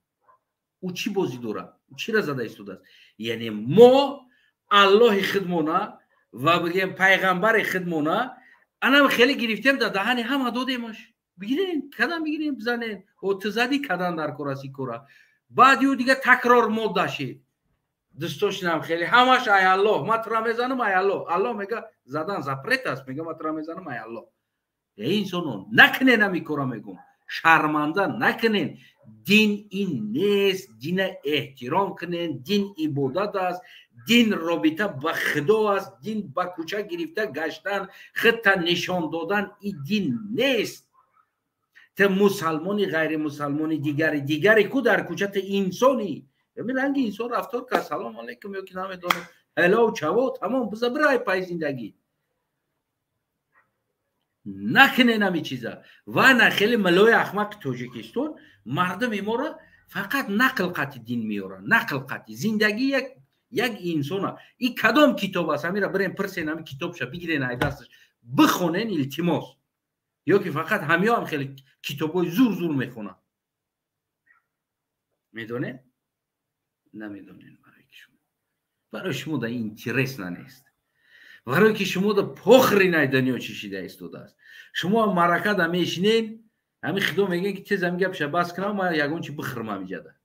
[SPEAKER 1] او چی بازی داره؟ چی را زده ایستاده است؟ یعنی ما الله خودمونه و بگیم پیغمبر خودمونه انا خیلی گرفتیم در دهن همه دادیمش. بگیرین کدام بگیرین بزنین او تزدی کدام در کراسی کورا بعد یو دیگه تکرار مود شد دستوش نم خیلی همش ای الله ما ترا میزنم ای الله الله میگه زدن زپرت است میگه ما ترا میزنم ای الله این سونو نکنین نمی کورا میگم شرمنده نکنین دین این نیست دین احترام کنین دین عبادت است دین رابطه با خدا است دین با کوچه گرفته گشتن خطا نشان دادن این دین نیست ته مسلمانی غیر مسلمانی دیگری کو در کوچه ته انسانی ببین رنگ انسان رفتار که سلام علیکم یا که نمیدونم هلا و چوا تمام بذار برای پای زندگی نکنه نمی چیزا و نه خیلی ملای احمق تاجیکستان مردم ما را فقط نقل قطعی دین میارن نقل قطعی زندگی یک انسانه این کدام کتاب است همیرا بریم پرسین همین کتاب شا بگیرین ای دستش بخونین التماس یا که فقط هم خیلی کتابای زور میخونن میدونین نمیدونین برای شما در اینترس نیست برای که شما در پخری نه دنیا چشیده ایستاده است شما مرکه در میشینین همین خدا میگن که تیز هم گپ بس کنم ما یگون چی بخرم همیجده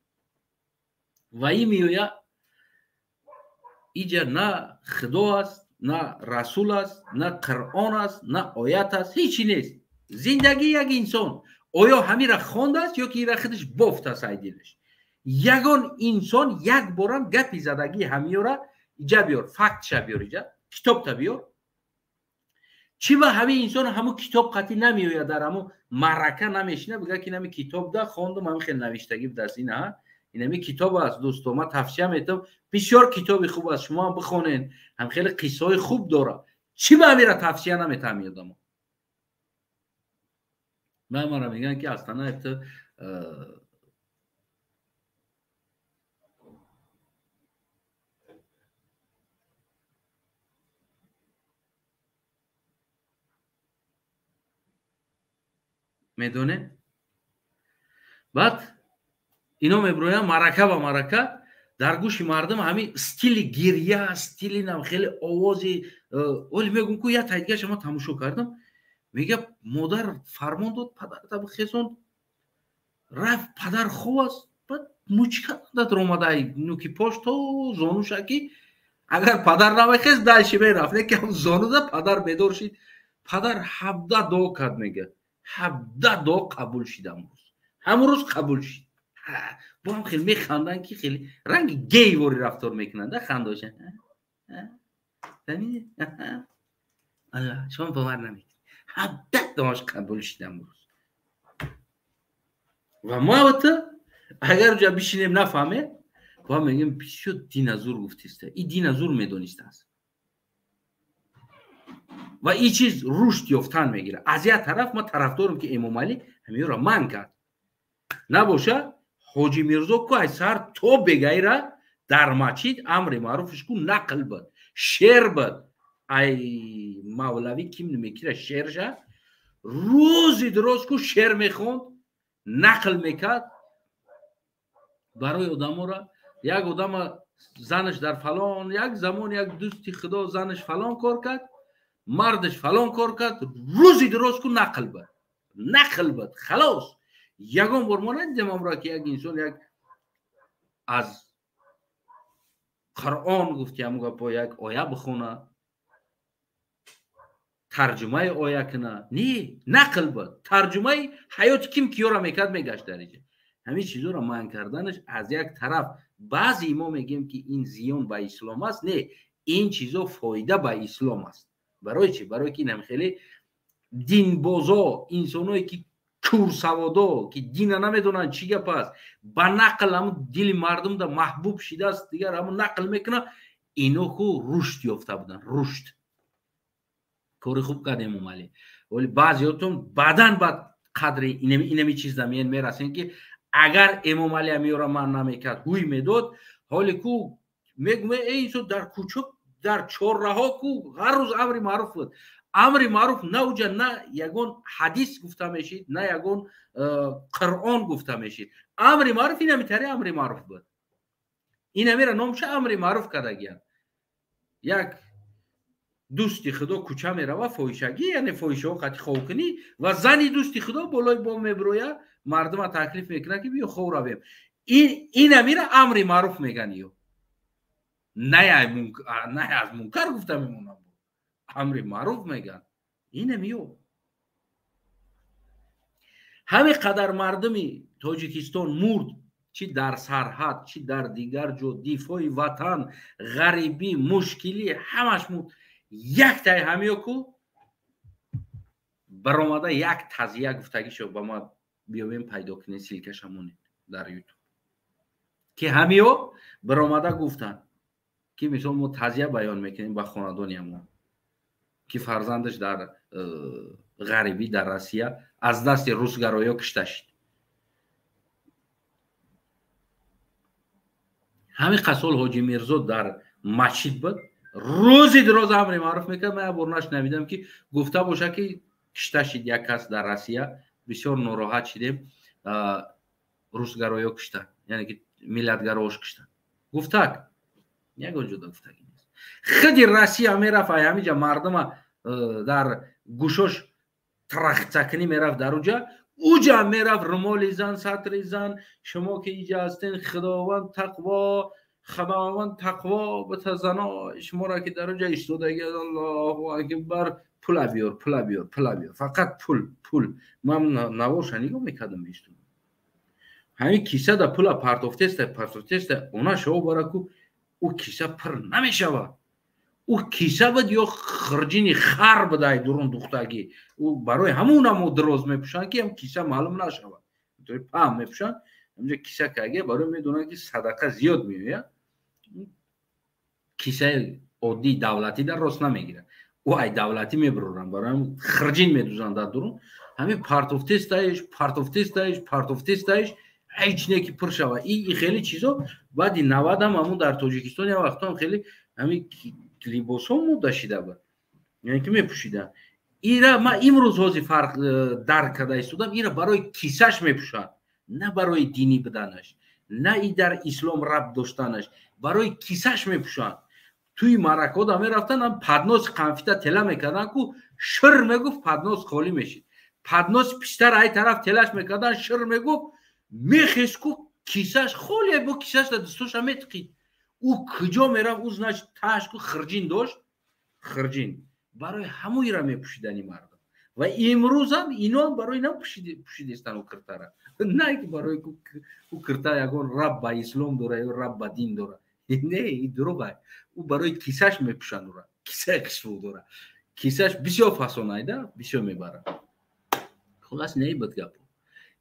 [SPEAKER 1] و این میویا اینجا نه خدا است نه رسول است نه قرآن است نه آیت است هیچی نیست زندگی یک انسان آیا همین را خوانده است یا که این را خودش بافت است ایدیلش یگان انسان یک بارم گپی زدگی همین را اینجا بیار فکت شا بیار اینجا کتاب تا بیار چی با همین انسان همون کتاب قطعی نمیوید در همون مرکه نمیشینه بگه که نمی کتاب ده خواندم همین خیلی نوشتگی بدست این ها این همی کتاب است دوستو ما تفسیه میتم بسیار کتابی خوب است شما هم بخونین هم خیلی قصه های خوب داره چی با همین را تفسیه نمیتم یادم من میگن که اصلا ایت میدونه بعد اینا میبرویم مرکه و مرکه در گوش مردم همین استیل گریه استیل نم خیلی آوازی ولی میگم که یا تایدگه شما تماشا کردم میگه مادر فرمان داد پدر تا بخیزون رفت پدر خوب است بعد موچکه داد رومده نوکی پشت و زانو شکی اگر پدر نمیخیز دلشی میرفت نه که هم زانو ده پدر بیدار شید پدر 17 دعا کرد میگه 17 دعا قبول شد همون روز قبول شد با هم خیلی میخندن که خیلی رنگ گی وری رفتار میکنن ده خنداشن الله شما باور نمیکنید 17 دعاش قبول شد همون روز و ما البته اگر جا بشینیم نفهمه با هم میگیم بسیار دینازور گفتیسته این دینازور میدونیسته است و این چیز رشد یافتن میگیره از یک طرف ما طرفدارم که امام علی همین را من کرد نباشه حاجی میرزا که از سر تو بگیره در مسجد امر معروفش کو نقل بد شعر بد ای مولوی کیم نمیکره شعرشه روزی دراز کو شعر میخوند نقل میکرد برای آدم را یک آدم زنش در فلان یک زمان یک دوستی خدا زنش فلان کار کرد مردش فلان کار کرد روزی دراز کو نقل بد خلاص یگان بار ما ندیدم را که یک انسان یک از قرآن گفتی همون با یک آیه بخونه ترجمه آیه کنه نه نقل بد ترجمه حیات کیم کیورا میکرد میگشت در اینجا همین چیزا را من کردنش از یک طرف بعضی ما میگیم که این زیان به اسلام است نه این چیزا فایده به اسلام است برای چی برای که این خیلی دین بازا انسانایی که کور سوادا که دین نمیدونن چی گپ است با نقل هم دل مردم ده محبوب شده است دیگر همون نقل میکنه اینو خو رشد یافته بودن رشد کار خوب کرد امام علی ولی بعضیاتون بعدن بعد قدر اینمی چیز دمین میرسین که اگر امام علی امیورا من نمیکرد هوی میداد حالی کو میگم اینسو در کوچک در چهارراه کو هر روز امر معروف بود амри маъруф на уҷа на ягон ҳадис гуфта мешид, на ягон қуръон гуфта мешид. амри маъруф инамитари амри маъруф буд. инамира номша амри маъруф кардагиянд. як дӯсти худо кӯча мерава фоҳишагӣ, яъне фоҳишаовқати ховкунӣ ва зани дӯсти худо болои бом меброя, мардума таклиф мекунад ки биё хов равем. инамира амри маъруф меган ё не аз мункар гуфта мемонам, амри маъруф меган. инам ё ҳамин қадар мардуми тоҷикистон мурд, чи дар сарҳад, чи дар дигар ҷо, дифои ватан, ғарибӣ, мушкилӣ, ҳамаш мурд. як тай ҳамиё ку баромада як тазия гуфтагишо ба ма биёвем пайдо кунем, силкашамонем дар ютуб, ки ҳамиё баромада гуфтанд ки мисол мо тазия баён мекунем ба хонадониамон ки фарзандаш дар ғарибӣ дар Россия аз дасти русгароё кишта шид. ҳамин қасол ҳоҷи Мирзо дар масҷид буд, рӯзи дроз амри маъруф мекард. ман ябор нашнавидам ки гуфта боша ки кишта шид як кас дар Россия, бисёр нороҳат шидем, русгароё кишта, яъне ки миллатгарош кишта. гуфтак ягон ҷода гуфтаги нест. худи Россия мерафт ҳамиҷа мардума дар гӯшош трахцакунӣ мерафт дар уҷа, уҷа мерафт румоли зан, сатри зан, шумо ки иҷа ҳастен худованд тақво битазано шуморо ки дар уҷа истодаги Аллоҳу акбар, пула биёр, фақат пул. ман навоша нигоҳ мекардам истод. ҳамин киса да пула партофтеста она шаво бара ку ӯ киса пир намешавад. ӯ киса буд ё хурҷини хар будай дурун духтагӣ. ӯ барои ҳамуна мо дроз мепӯшанд ки ҳам киса маълум нашавад. интори паҳм мепӯшанд, ҳаминҷа киса каге барои медонанд ки садақа зиёд меояд. кисаи оддии давлатӣ дар рост намегирад. ӯ ай давлатӣ мебуроранд, барои ҳам хурҷин медӯзанд дар дурун. ҳамин партофтестаиш ҳеҷ не ки пур шавад. и хеле чизо баъди 90 ҳам ҳамун дар Тоҷикистон як вақтҳо хеле ҳамин либосҳо мода шида буд, яъне ки мепӯшиданд. ира ман имрӯз ҳозир фарқ дарк карда истодам, ира барои кисаш мепӯшанд, на барои динӣ буданаш, на и дар ислом рабт доштанаш, барои кисаш мепӯшанд. туи маракода мерафтанд, паднос қанфита тела мекарданд ку шир мегуфт, паднос холӣ мешид. паднос пиштар ай тараф телаш мекарданд, шир мегуфт, мехест ку кисаш холӣ, бо кисаш да дистоша метиқид. ӯ куҷо мерафт, ӯ знач тааш ку хурҷин дошт, хурҷин барои ҳамоира мепӯшидани мардум. ва имрӯз ҳам ино ҳам барои ина пӯшидистанд ӯ киртара, на ки барои ӯ кирта ягон раб ба ислом дора ё раб ба дин дора. не, и дурӯғ ай. ӯ барои кисаш мепӯшанд, ура кисаи қисму дора. кисаш бисёр фасон айда, бисёр мебарад. хулас не буд гап.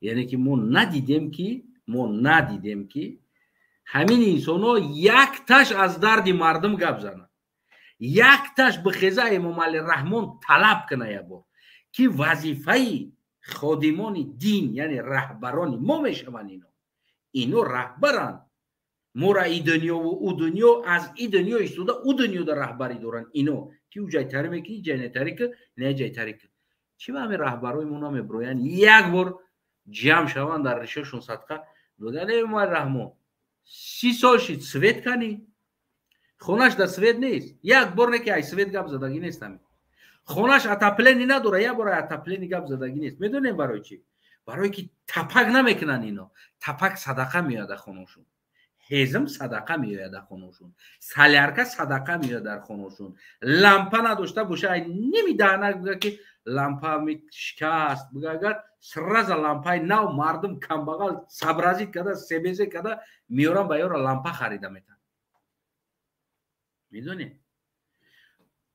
[SPEAKER 1] яъне ки мо надидем ки ҳамин инсонҳо якташ аз дарди мардум гап занад, якташ бихеза Эмомалӣ Раҳмон талаб куна ябор ки вазифаи ходимони дин, яъне раҳбарони мо мешаванд. ино раҳбаранд. мора и дунёву ӯ дунё, аз и дунё истода ӯ дунёда раҳбарӣ доранд. ино ки ӯ ҷайтарӣ мекунӣ, ҷай нетарӣ ку, не ҷайтарӣ ку. чӣ ба ҳамин раҳбарои мо намеброянд як бор ҷамъ шаванд дар ришошон садқа бигӯянд: Эмомалӣ Раҳмон 30 сол шид свет канӣ. хонаш да свет нест. як бор не ки ай свет гап задагӣ нест. ҳамин хонаш атаплени надора, як бор ай атаплени гап задагӣ нест. медонем барои чӣ? барое ки тапак намекунанд. ино тапак садақа меояд дар хонашон, ҳезм садақа меояд дар хонашон, солярка садақа меояд дар хонашон. лампа надошта боша ай немидаҳанак бига ки лампа шикаст, бига агар сраза лампаи нав мардум камбағал сабразит када, себезе када меорам ба ёра лампа харида метан. медонем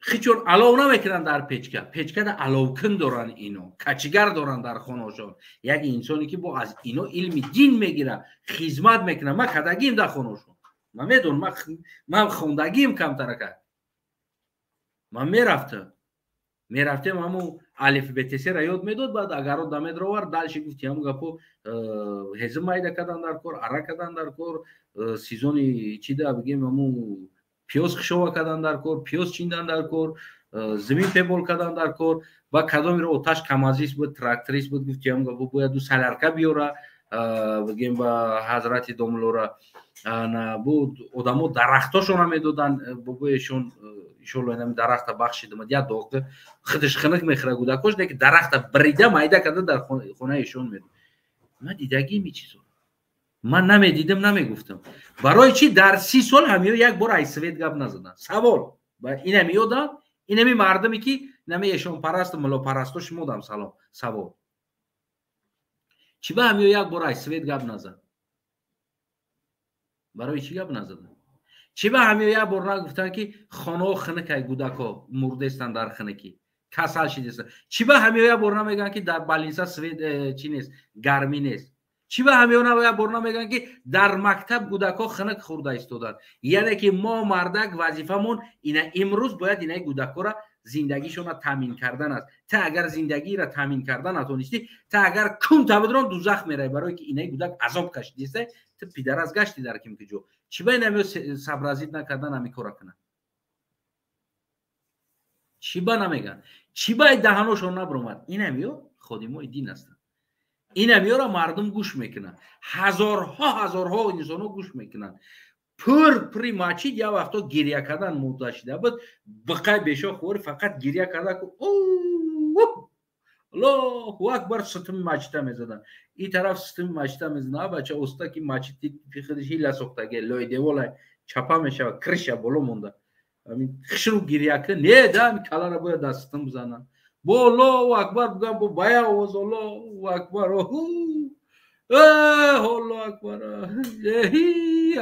[SPEAKER 1] хичон алов намекунанд дар печка. печкада аловкун доранд. ино качигар доранд дар хонашон. як инсоне ки бо аз ино илми дин мегира, хизмат мекуна. ман кадагиим дар хонашон. ман медонам, ман хондагиим камтарака. ман мерафтем ҳаму алиф бетесера ёд медод. баъд агар одам медровар далши гуфти ҳаму гапо ҳезм майда кадан дар кор, ара кадан дар кор, сезони чида бигем ҳаму пиёз хишова кадан дар кор, пиёз чиндан дар кор, زمین پیبول کردن در کار و کدام رو آتش کمازیست بود تراکتوریست بود گفتیم گفت باید دو سلرکه بیاره بگیم با حضرت دوملورا نه بود آدمو درختاشون هم میدادن بابایشون ایشون اینم درخت بخشیدم یا دوق خودش خنک میخره گودکوش دیگه درخت بریده مایده کرده در خونه ایشون میاد من دیدگی می چیزو من نمیدیدم نمیگفتم برای چی در 30 سال همیو یک بار ای سویت گپ نزدن سوال و اینم یادم اینمی مردمی که نمی ایشون پرست ملا پرستو شمودم سلام سوال چی به همیو یک بار ای سویت گپ نزد برای چی گپ نزدن چی به همیو یک بار نگفتن که خانه خنک گودکا مرده استن در خنکی کسل شده چی به همیو یک بار نمیگن که در بالینسا سویت چی نیست گرمی نیست چی به همیونه برنا میگن که در مکتب گودکا خنک خورده ایستادن یعنی که ما مردک وظیفمون اینه امروز باید اینه گودکا را زندگیشون را تامین کردن است تا اگر زندگی را تامین کردن نتونستی تا اگر کم تبدران دوزخ میره برای که اینه گودک عذاب کشیدیسته تو پدر از گشتی در کیم که جو چی به اینه صبر ازید نکردن همی کارا کنن چی به نمیگن چی به دهنشون نبرومد اینه میو خودی ما دین است این میاره مردم گوش میکنن هزارها انسانو گوش میکنن پری ماچید یا وقتا گریه کردن مودا شده بود بقای بشا خور فقط گریه کرده که الله اکبر ستم ماچیده میزدن این طرف ستم ماچیده میزدن بچه استا که ماچیدی خودش هیلا سوختگه لای دیوالای چپا میشه کرشه بلو مونده خشرو گریه که نه دم کلا را باید دستم بزنن الله اکبر بگم با بایا آواز الله اکبر الله اکبر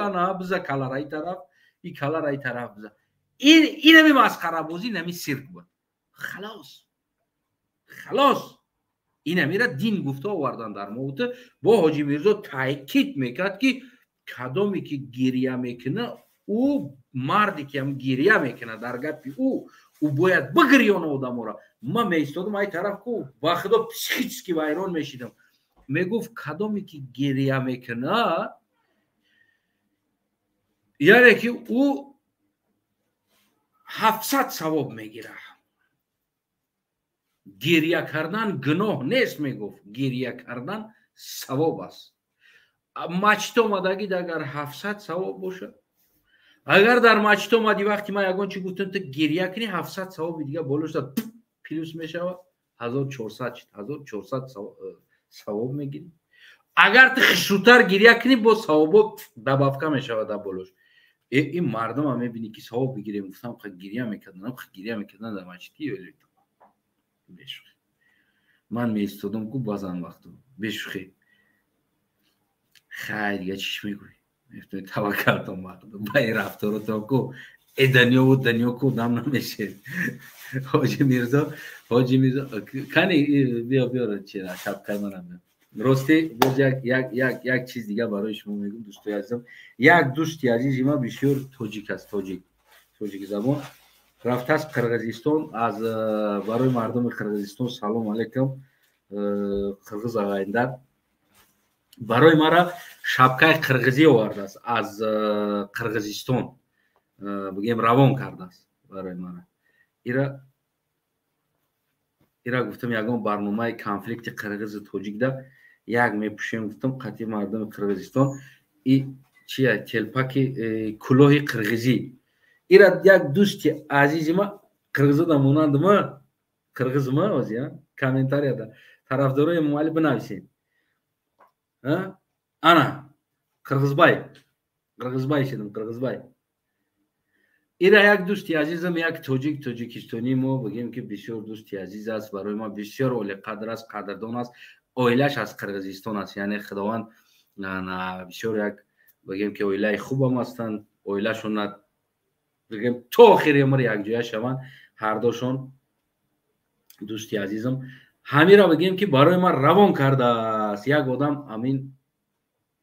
[SPEAKER 1] انا بزا کلا رای طرف این کلا رای طرف بزا این همی مسخره بازی نمی سیرک بود خلاص این همی را دین گفته آوردن در موت با حاجی میرزا تاکید میکرد که کدامی که گریه میکنه او مردی که هم گریه میکنه در گپی او باید بگریانه آدم را من میستادم ای طرف کو با خدا پسیچسکی وایران میشیدم میگفت کدامی که گریه میکنه یعنی که او 700 ثواب میگیره گریه کردن گناه نیست میگفت گریه کردن ثواب است ماچت اومدگی اگر 700 ثواب باشه اگر در ماچت اومدی وقتی من یگان چی گفتم تو گریه کنی 700 ثواب دیگه بالوش پلوس میشه 1400 ثواب میگیری اگر تو خشوتر گریه کنی با ثواب دبافکا میشه در بالوش این مردم هم میبینی که ثواب بگیره گفتم خب گریه میکردن در ماچتی ولی بشوخی من میستادم کو بازم وقتو بشوخی خیلی چیش میگوی توکل تو مردم بای رفتارو تو کو دنیا و دنیا کو دم نمیشه حاجی میرزا کنی بیا چرا شب که منم راستی باز یک چیز دیگه برای شما میگم دوستای عزیزم یک دوستی عزیز ما بسیار تاجیک است تاجیک زبان رفته از قرقیزستان از برای مردم قرقیزستان سلام علیکم قرقیز آقایندر برای مرا شبکه قرقیزی آورده است از قرقیزستان بگیم روان کرده است برای مرا ایرا گفتم یگان برنامه کنفلیکت قرقیز تاجیک ده یک میپوشیم گفتم قطعی مردم قرقیزستان این چیه تلپک کلاه قرقیزی ایرا یک دوستی عزیزی ما قرقیزه ده مونند ما قرقیز ما وزیان کامنتاری ده طرفدارای موالی بنویسین انا قرقیزبای شدم قرقیزبای ایرا یک دوستی عزیزم یک تاجیکستانی ما بگیم که بسیار دوستی عزیز است برای ما بسیار اولی قدر است قدردان است اویلش از قرقیزستان است یعنی خداوند بسیار یک بگیم که اویلای خوب هم هستند اویلشون بگیم تو آخر عمر یک جای شوند هر دوشون دوستی عزیزم همین را بگیم که برای ما روان کرده است یک آدم امین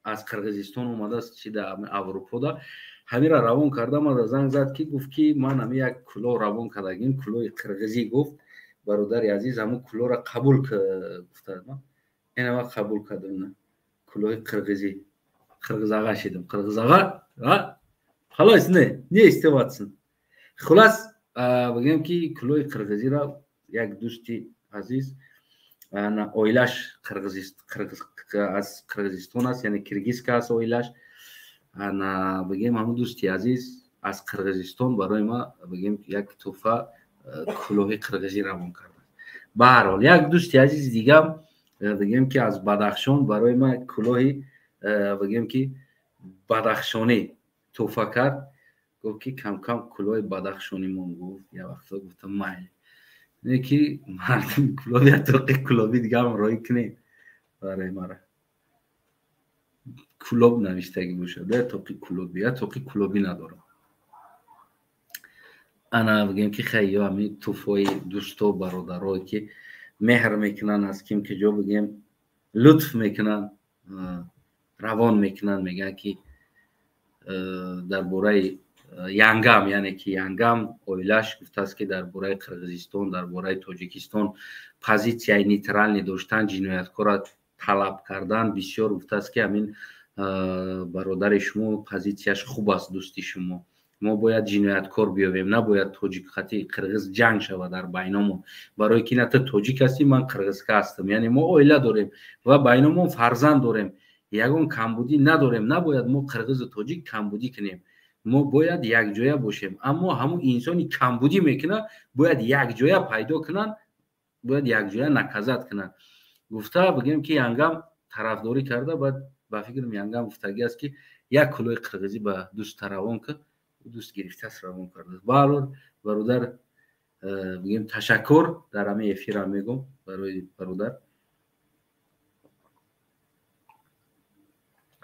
[SPEAKER 1] از قرقیزستان اومده است چی در اروپا ده همین را روان کرده ما زنگ زد که گفت که من همین یک کلاه روان کردگیم کلاه قرقیزی گفت برادر عزیز همون کلاه را قبول گفته من این ما قبول کردم کلاه قرقیزی قرقیز آقا شدم قرقیز آقا خلاص نه استواتسın خلاص بگم که کلاه قرقیزی را یک دوستی عزیز اویلش از قرقیزستان است، یعنی کرگیز که است اویلش. بگیم همون دوستی عزیز از قرقیزستان برای ما بگیم یک تحفه کلاه قرقیزی روان کرده. به هر حال یک دوستی عزیز دیگه بگیم که از بدخشان برای ما کلاهی بگیم که بدخشانی تحفه کرد. گفت که کم کم کلاه بدخشانی من گفت. یا وقتا گفتم میل نه که مردم کلاه یا توقی کلاهی دیگه هم رای کنید برای مرا کلاب نوشتگی باشد یا توقی کلابی یا توقی کلابی ندارم. انا بگیم که خیلی همین توفای دوستا برادرها که مهر میکنن از کیم که جا بگیم لطف میکنن روان میکنن. میگن که در باره ینگم، یعنی که ینگم اویلش گفته است که در باره قرقیزستان، در باره تاجیکستان پوزیسیای نیترال نداشتن، جنایتکار را طلب کردن. بسیار گفته است که همین برادر شما پوزیسیاش خوب است، دوستی شما. ما باید جنایتکار بیاویم، نباید تاجیک خطی قرقیز جنگ شود در بینمون. برای که نه تو تاجیک هستی من قرقیز هستم، یعنی ما اویله داریم و بینمون فرزند داریم، یگون کمبودی نداریم. نباید ما قرقیز و تاجیک کمبودی کنیم، ما باید یک جایه باشیم. اما همون انسانی کمبودی میکنه باید یک جایه پیدا کنن، باید یک جایه نکزت کنن. گفته بگیم که ینگم طرفداری کرده، بعد با فکرم ینگم گفتگی است که یک کلاه قرقیزی به دوست روان که دوست گرفته است روان کرده. برادر برادر بگیم تشکر در همه افیر میگم برای برادر.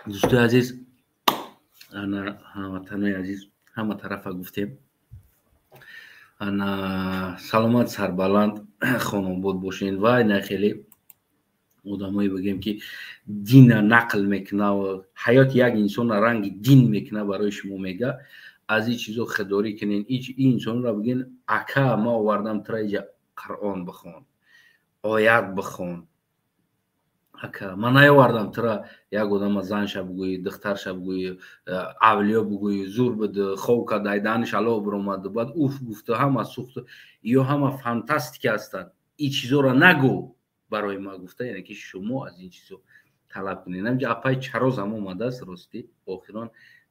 [SPEAKER 1] دوستای عزیز، انا هموطنای عزیز همه طرف گفتیم انا سلامت سربلند خانم بود باشین و نه خیلی آدمایی بگیم که دین نقل میکنه و حیات یک انسان رنگ دین میکنه برای شما میگه. از این چیزا خداری کنین. این انسان را بگین اکا ما آوردم ترا قرآن بخون، آیت بخون. اکا من نیاوردم ترا یک آدم زنش بگویی، دخترش بگویی، اولیا بگویی، زور بده، خوک دایدنش علا برآمد بعد اوف گفته همه سوخت یا همه فانتاستیک هستند. این چیزا را نگو برای ما گفته، یعنی که شما از این چیزا طلب کنین. همجا اپای چراز هم اومده است راستی آخران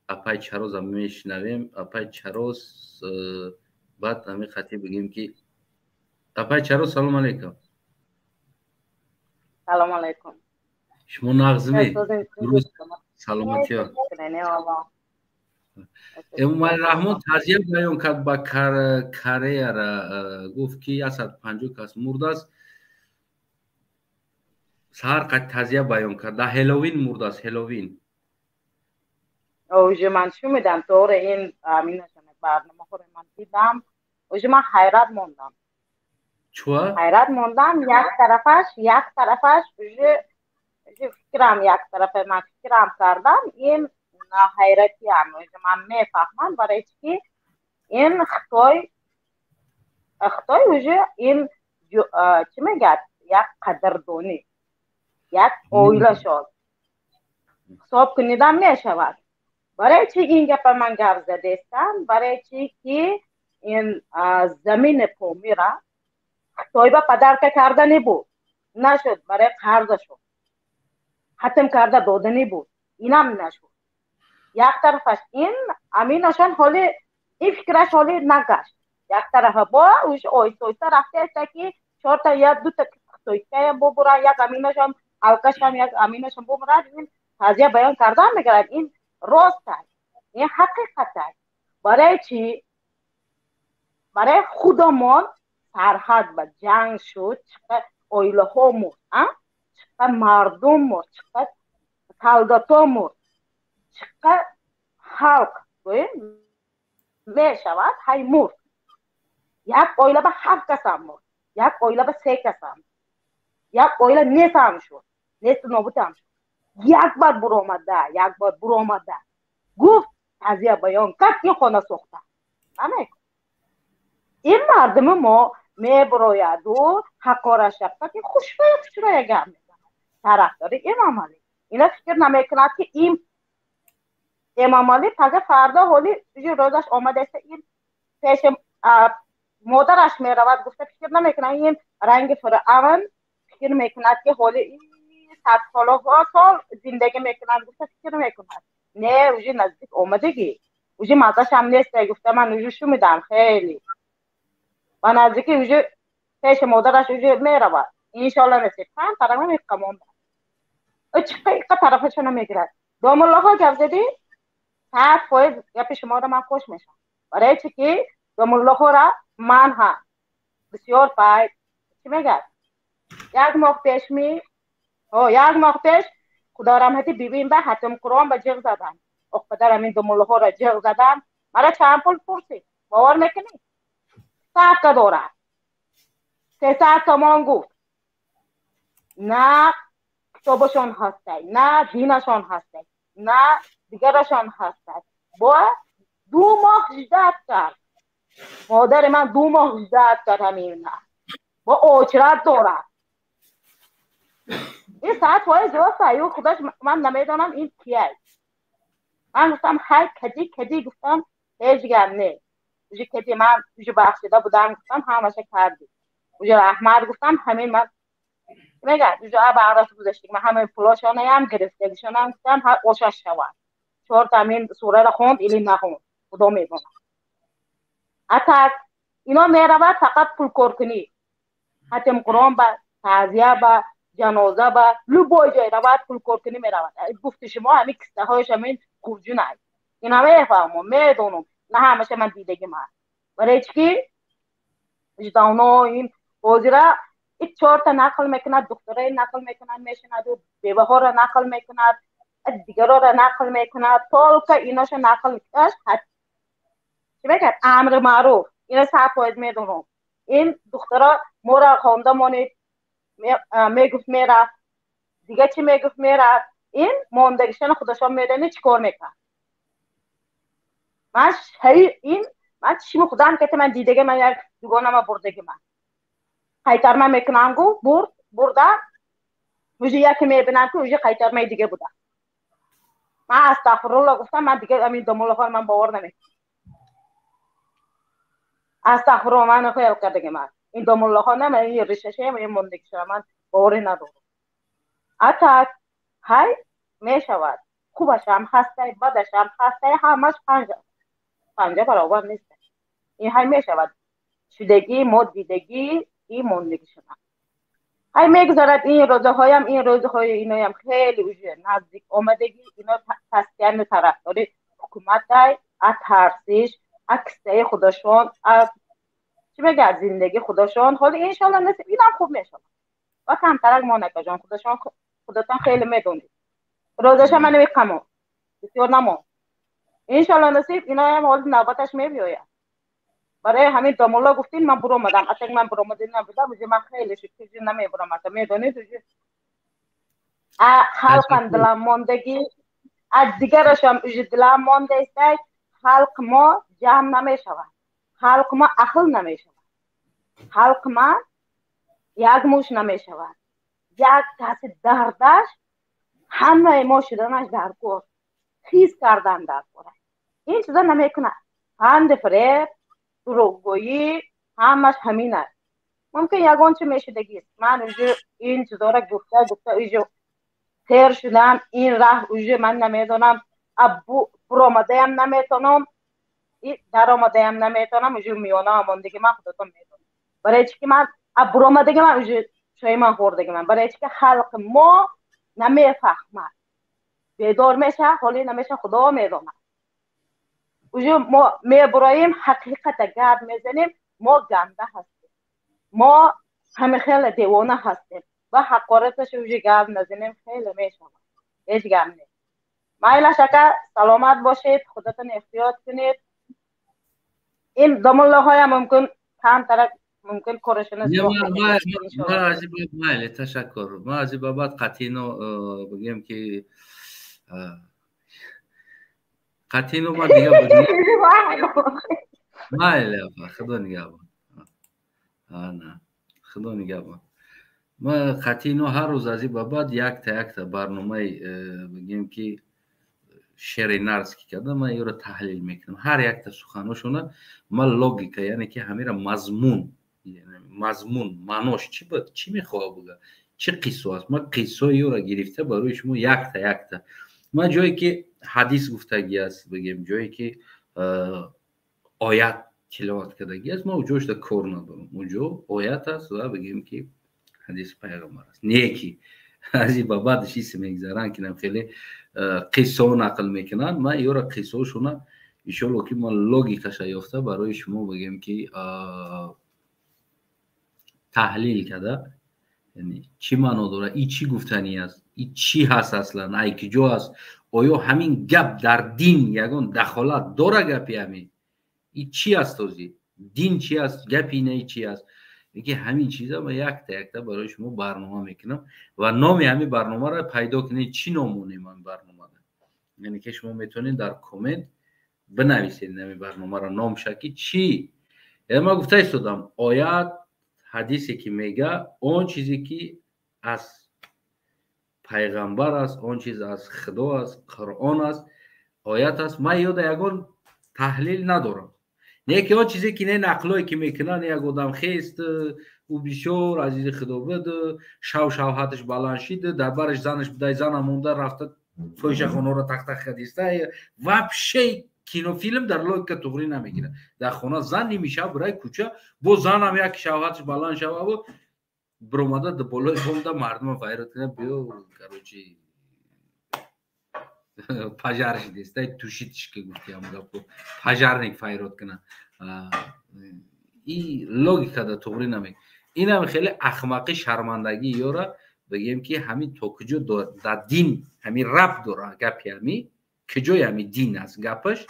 [SPEAKER 1] اپای چراز هم میشنویم. اپای چراز بعد همین خطی بگیم که اپای چراز سلام علیکم.
[SPEAKER 3] سلام علیکم.
[SPEAKER 1] شما نغزمی سلامتی ها. امام رحمان تعزیه بیان کرد با کره را. گفت که 150 کس مرده است. سهر قد تعزیه بیان کرد. در هلووین مرده است. هلووین
[SPEAKER 3] اوجه من شو میدم طور این امینشان برنامه خور من دیدم. اوجه من حیرت موندم.
[SPEAKER 1] چوه؟
[SPEAKER 3] حیرت موندم. یک طرفش اوجه فکرم یک طرف من فکرم کردم این حیرتی هم من میفهمم برای چی این خطای اوجه این چی میگه یک قدردانی یک اویله شد حساب کنیدم میشود. برای چی این گپ من گپ زدستم؟ برای چی که این زمین پومی را خطای با پدر که کردنی بود نشد، برای قرض شد، ختم کرده دادنی بود، اینم نشد. یک طرفش این امینشان حالی این فکرش حالی نگشت. یک طرف با اویستا رفته است که 4 تا یا 2 تا خطایکه ببره، یک امینشان اوکش هم یک امینشان ببره. این تعزیه بیان کردن میگرد. این راست است، این حقیقت است. برای چی؟ برای خودمان سرحد به جنگ شد، چقدر اویله ها مرد، چقدر مردم مرد، چقدر کلدتا مرد، چقدر خلق می شود های مرد. یک اویله به 7 کس هم مرد، یک اویله به 3 کس هم، یک اویله نیست هم شد، نیست نابود هم شد. یک بار برو آمده گفت تعزیه بیان کرد این خانه سوخته. این مردم ما میبروید و حقاره شفت که خوشبخت چرا یک هم میزنه طرف داره امام علی. اینا فکر نمیکند که این امام علی تازه فردا حالی روزش آمده است این پیش مادرش میرود گفته فکر نمیکنه این رنگ فرعون فکر میکند که حال این 100 سال زندگی میکنند گفته فکر میکند نه اوجی نزدیک اومدگی اوجی مازش هم نیست گفته من اوجی شو میدم خیلی و نزدیکی اوجی پیش مادرش اوجی میرود انشالله نصیب هم طرف میقمون چقدر طرفشون میگیرد دوم الله ها گفت زدی 100% گپ شما رو من خوش میشم برای چی که دوم الله را من هم بسیار پای چی میگه یک ماه پیش یک ماه پیش خدا رحمتی بیبیم به حتم قرآن به جغ زدن پدرم این دوم الله را جغ زدن مرا چند پول پرسید باور میکنی 100 تا داره 300 تومان گفت نه کتابشون هسته نه دینشون هسته نه دیگرشون هسته با 2 ماه جدت کرد مادر من 2 ماه جدت کرد همین نه با اوچرت داره این ساعت وای درست ایو خودش من نمیدونم این کیه من گفتم هر کدی گفتم هیچ گم نه اوجی کدی من اوجی بخشیده بودم گفتم همشه کردی اوجی احمد گفتم همین من میگه اوجی بعدش گذاشتیم من همین پولاشون هم گرفتگیشون هم گفتم هر اوشش شود 4 تا همین سوره را خوند ایلی نخوند خدا میدونه حتی اینا میرود فقط پول کار حتم قرآن با تعزیه با جنازه با لبای جای رود پول کار کنی میرود گفت شما همین کسته هایش همین خورجون هست این همه میفهمم میدونم نه همشه من دیدگی من برای چی وجدانو این وزیره این 4 تا نقل میکند دکتره نقل میکند میشند و بیوه ها را نقل میکند دیگر را نقل میکند تا که ایناش نقل میکند چی میگه امر معروف اینا 100% میدونم این دخترها مورا خونده مونید میگفت میرفت دیگه چی میگفت میرفت این موندگیشن خودشان میدنی چیکار میکن من چی خودم که من دیدگی من یک دوگانه ما بردگی من خیتر من میکنم گو برده وجه یکی میبینم که وجه خیتر من دیگه بوده من استغفرالله گفتم من دیگه امین دموله ها من باور نمیکنم استغفرالله من خیال کردگی من این دموله ها نه من این ریششه این موندگیشن من باوری ندارم حتی های میشود خوبش هم هسته بدش هم هسته همش پنجه برابر نیست این های میشود شدگی دیدگی این موندگی شدن های میگذارد این روزه هایم این روزه های اینایم خیلی وجه نزدیک آمدگی اینا تسکین طرفداری حکومت دای از ترسیش از کسته خودشون از چی میگه از زندگی خودشون حالا انشالله نصیب اینم خوب میشود و کمترک ما نکجان خودتان خیلی میدونید روزش هم من نمیخمم بسیار نمون انشالله نصیب اینا هم حال نوبتش میبیاید برای همین دامولا گفتین من برو مدم اصلا من برو مدم نبودم من خیلی شکلی نمیبرم اصلا میدونید خلق دلم ماندگی از دیگرش هم دلم مانده است خلق ما جمع نمیشود خلق ما عقل نمیشود خلق ما یک موش نمیشود یک کسی دردش همه ما شدنش در کار خیز کردن در کار این چیزا نمیکنه پند فریب دروغگویی همش همین است ممکن یگان چه میشدگی است من این چیزا را گفته ایجا تیر شدم این راه اوجه من نمیدونم ابو برامده هم نمیتونم در آمده هم نمیتونم اوجه میانه آماندگی من خودتون میدونم برای چی که من ابو برامدگی من اوجه شوی من خوردگی من برای چی که خلق ما نمیفهمد بیدار میشه حالی نمیشه خدا میدونه اوجه ما میبراییم حقیقت گرد میزنیم ما گنده هستیم ما همه خیلی دیوانه هستیم و حقارتش اوجه گرد نزنیم خیلی میشه هیچ گم نیست مایلا شکر سلامت باشید خودتون احتیاط کنید این دامله های ممکن کم طرف ممکن کارشون است
[SPEAKER 1] ما عجیب مایل تشکر ما عجیب بعد قطینو بگیم که قطینو ما دیگه بگیم مایل خدا نگهبان نه خدا نگهبان ما قطینو هر روز از این بعد یک تا برنامه بگیم که شرینارسکی کرده من یه رو تحلیل میکنم هر یک تا سخنوشونه من لوگیکا یعنی که همه را مضمون معناش چی بود چی میخواه بگه چه قصه است من قصه یه را گرفته برای شما یک تا من جایی که حدیث گفتگی است بگیم جایی که آیت تلاوت کردگی است ما اونجاش در کار ندارم اونجا آیت است و بگیم که حدیث پیغمبر است نیکی از این بعدش اسم میگذارن که خیلی قصه نقل میکنن من یه را قصه شونه ایشالله که من لوگیکش یافته برای شما بگیم که تحلیل کرده یعنی چی معنا داره این چی گفتنی است این چی هست اصلا ای کجا است آیا همین گپ در دین یگان دخالت داره گپی همین این چی است توزی دین چی است گپی نه چی است میگه همین چیزا ما یک تا برای شما برنامه میکنم و نام همین برنامه را پیدا کنید چی نامونه من برنامه را یعنی که شما میتونید در کامنت بنویسید همین برنامه را نام شکی چی ما گفته استادم آیات حدیثی که میگه اون چیزی که از پیغمبر است اون چیز از خدا است قرآن است آیات است من یاد یگان تحلیل ندارم نه که اون چیزی که نه نقلایی که میکنن یک آدم خیست او بسیار عزیز خدا بود شوهرش بلند شد در برش زنش بوده زن مونده رفته فوش خونه رو تخت خدیسته وابشه کینو فیلم در لوگیکا توغری نمیگیره در خونه زن نمیشه برای کوچه با زن هم یک شوهرش بلند شوه و بروماده در بالای بومده مردم فایرت کنه بیو کروچی پاجارش دیسته توشیدش که گفتی هم گفت پاجارنیک فایرت کنه این لوگیکا در توغری نمیگیره این هم خیلی اخمقی شرمندگی یاره بگیم که همین تو کجا در دین همین رب داره گپی همین کجای همین دین است گپش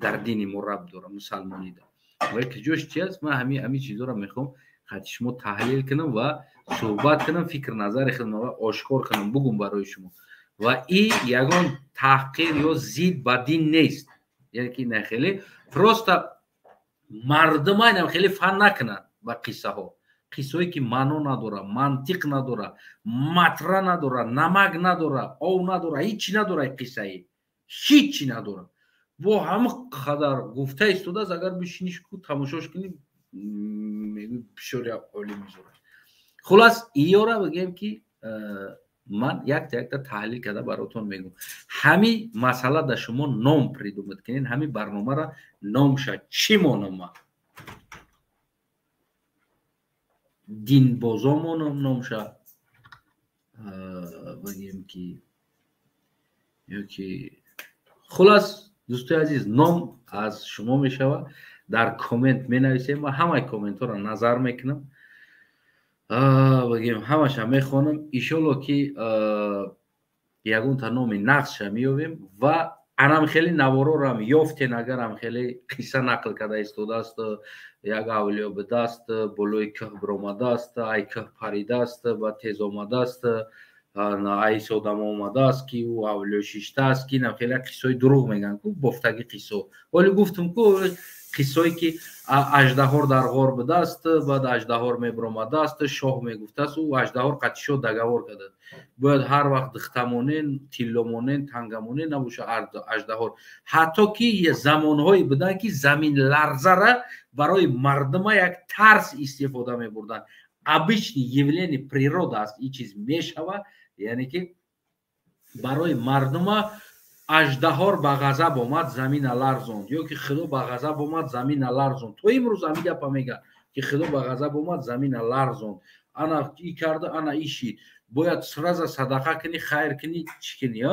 [SPEAKER 1] در دینی مرب داره مسلمانی داره ولی کجاش چی است من همین چیزا رو میخوام خاطر شما تحلیل کنم و صحبت کنم فکر نظر خودم و آشکار کنم بگم برای شما و این یگان تحقیر یا زید با دین نیست یعنی که نه خیلی پروست مردم هم خیلی فن نکنن با قصه ها قصه‌ای که معنا نداره منطق نداره مطرح نداره نمک نداره او نداره هیچی نداره قصه هیچی نداره با هم قدر گفته استوده است اگر بشینیش کو تماشاش کنی بسیار عالی میذاره خلاص ایورا بگم که من یک تا تحلیل کرده براتون میگم همین مسئله در شما نام پریدومت کنین همین برنامه را نام شد چی مانم دین بازامون نام شد بگیم که یکی خلاص دوستای عزیز نام از شما میشود در کامنت می نویسیم و همه کامنت ها را نظر میکنم بگیم همش هم میخوانم ایشالله که یگون تا نام نقش هم میابیم و انم خیلی نوارا را هم یافتین اگر هم خیلی قصه نقل کرده استوده است یک اولیا به دست بلوی که برآمده است ای که پریده است و تیز آمده است ای سودم آمده است که او اولیا شیشته است که اینم خیلی قصه دروغ میگن که بافتگی قصه ولی گفتم که قصه‌ای که اژدها در غار بوده است بعد اژدها میبرآمده است شاه میگفته است او اژدها قطعی شد دگوار کرده باید هر وقت دختمونین تیلمونین تنگمونین نباشه اژدها حتی که یه زمانهایی بودن که زمین لرزه را برای مردم یک ترس استفاده میبردن обычный явление природы است این چیز میشود یعنی که برای مردم اژدها به غضب آمد زمین لرزاند یا که خدا به غضب آمد زمین لرزاند تو امروز هم گپ میگه که خدا به غضب آمد زمین لرزاند انا ای کرده انا ایشی باید سرازا صدقه کنی خیر کنی چی کنی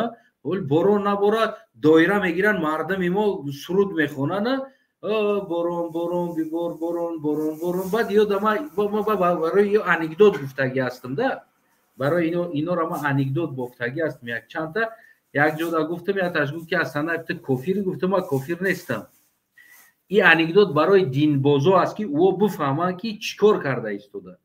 [SPEAKER 1] ولی بارون نباره دایره میگیرن مردم ما سرود میخونن بارون بارون بیبار بارون بارون بارون بعد یادم ما برای یه انکدوت گفتگی هستم ده برای اینا را ما انکدوت گفتگی هستم یک چند تا یک جودا گفتم یا تشگو که اصلا ابت کافیر گفتم ما کافیر نیستم این انکدوت برای دین بازو است که او بفهمه که چیکار کرده ایستاده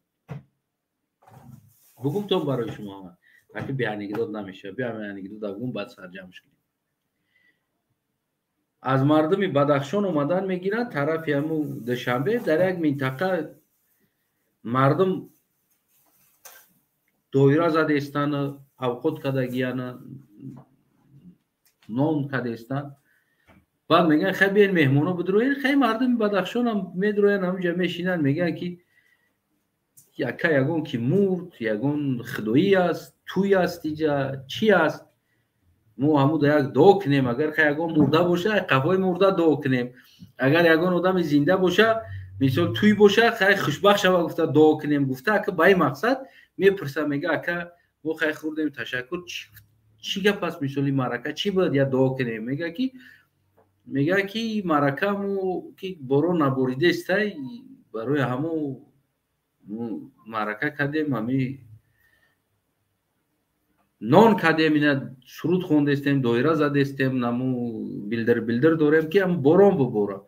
[SPEAKER 1] بگم تو برای شما هم وقتی به انکدوت نمیشه بیا همین انکدوت بگم بعد سرجمش کنیم از مردم بدخشان اومدن میگیرن طرف همو دوشنبه در یک منطقه مردم دایره زده استن اوقات کدگیان نان کدستن. بعد میگن خیلی بیاین مهمونا بدروین. خیلی مردم بدخشان هم میدروین همونجا میشینن میگن که یگون که مرد، یگون خدایی است، توی است اینجا چی است؟ مو همو دا یک دعا کنیم. اگر خیلی یگون مرده باشه قفای مرده دعا کنیم. اگر یگون آدم زنده باشه مثال توی باشه خیلی خوشبخت شوه گفته دعا کنیم. گفته که بای مقصد میپرسه میگه که ما خیلی خوردیم تشکر چی گپ است مثالی معرکه چی بود یا دعا کنیم؟ میگه که معرکه مو که بارون نبریده است برای همو معرکه کردیم همی نان کردیم اینا سرود خونده استیم دایره زده استیم نمو بیلدر داریم که هم بارون ببوره.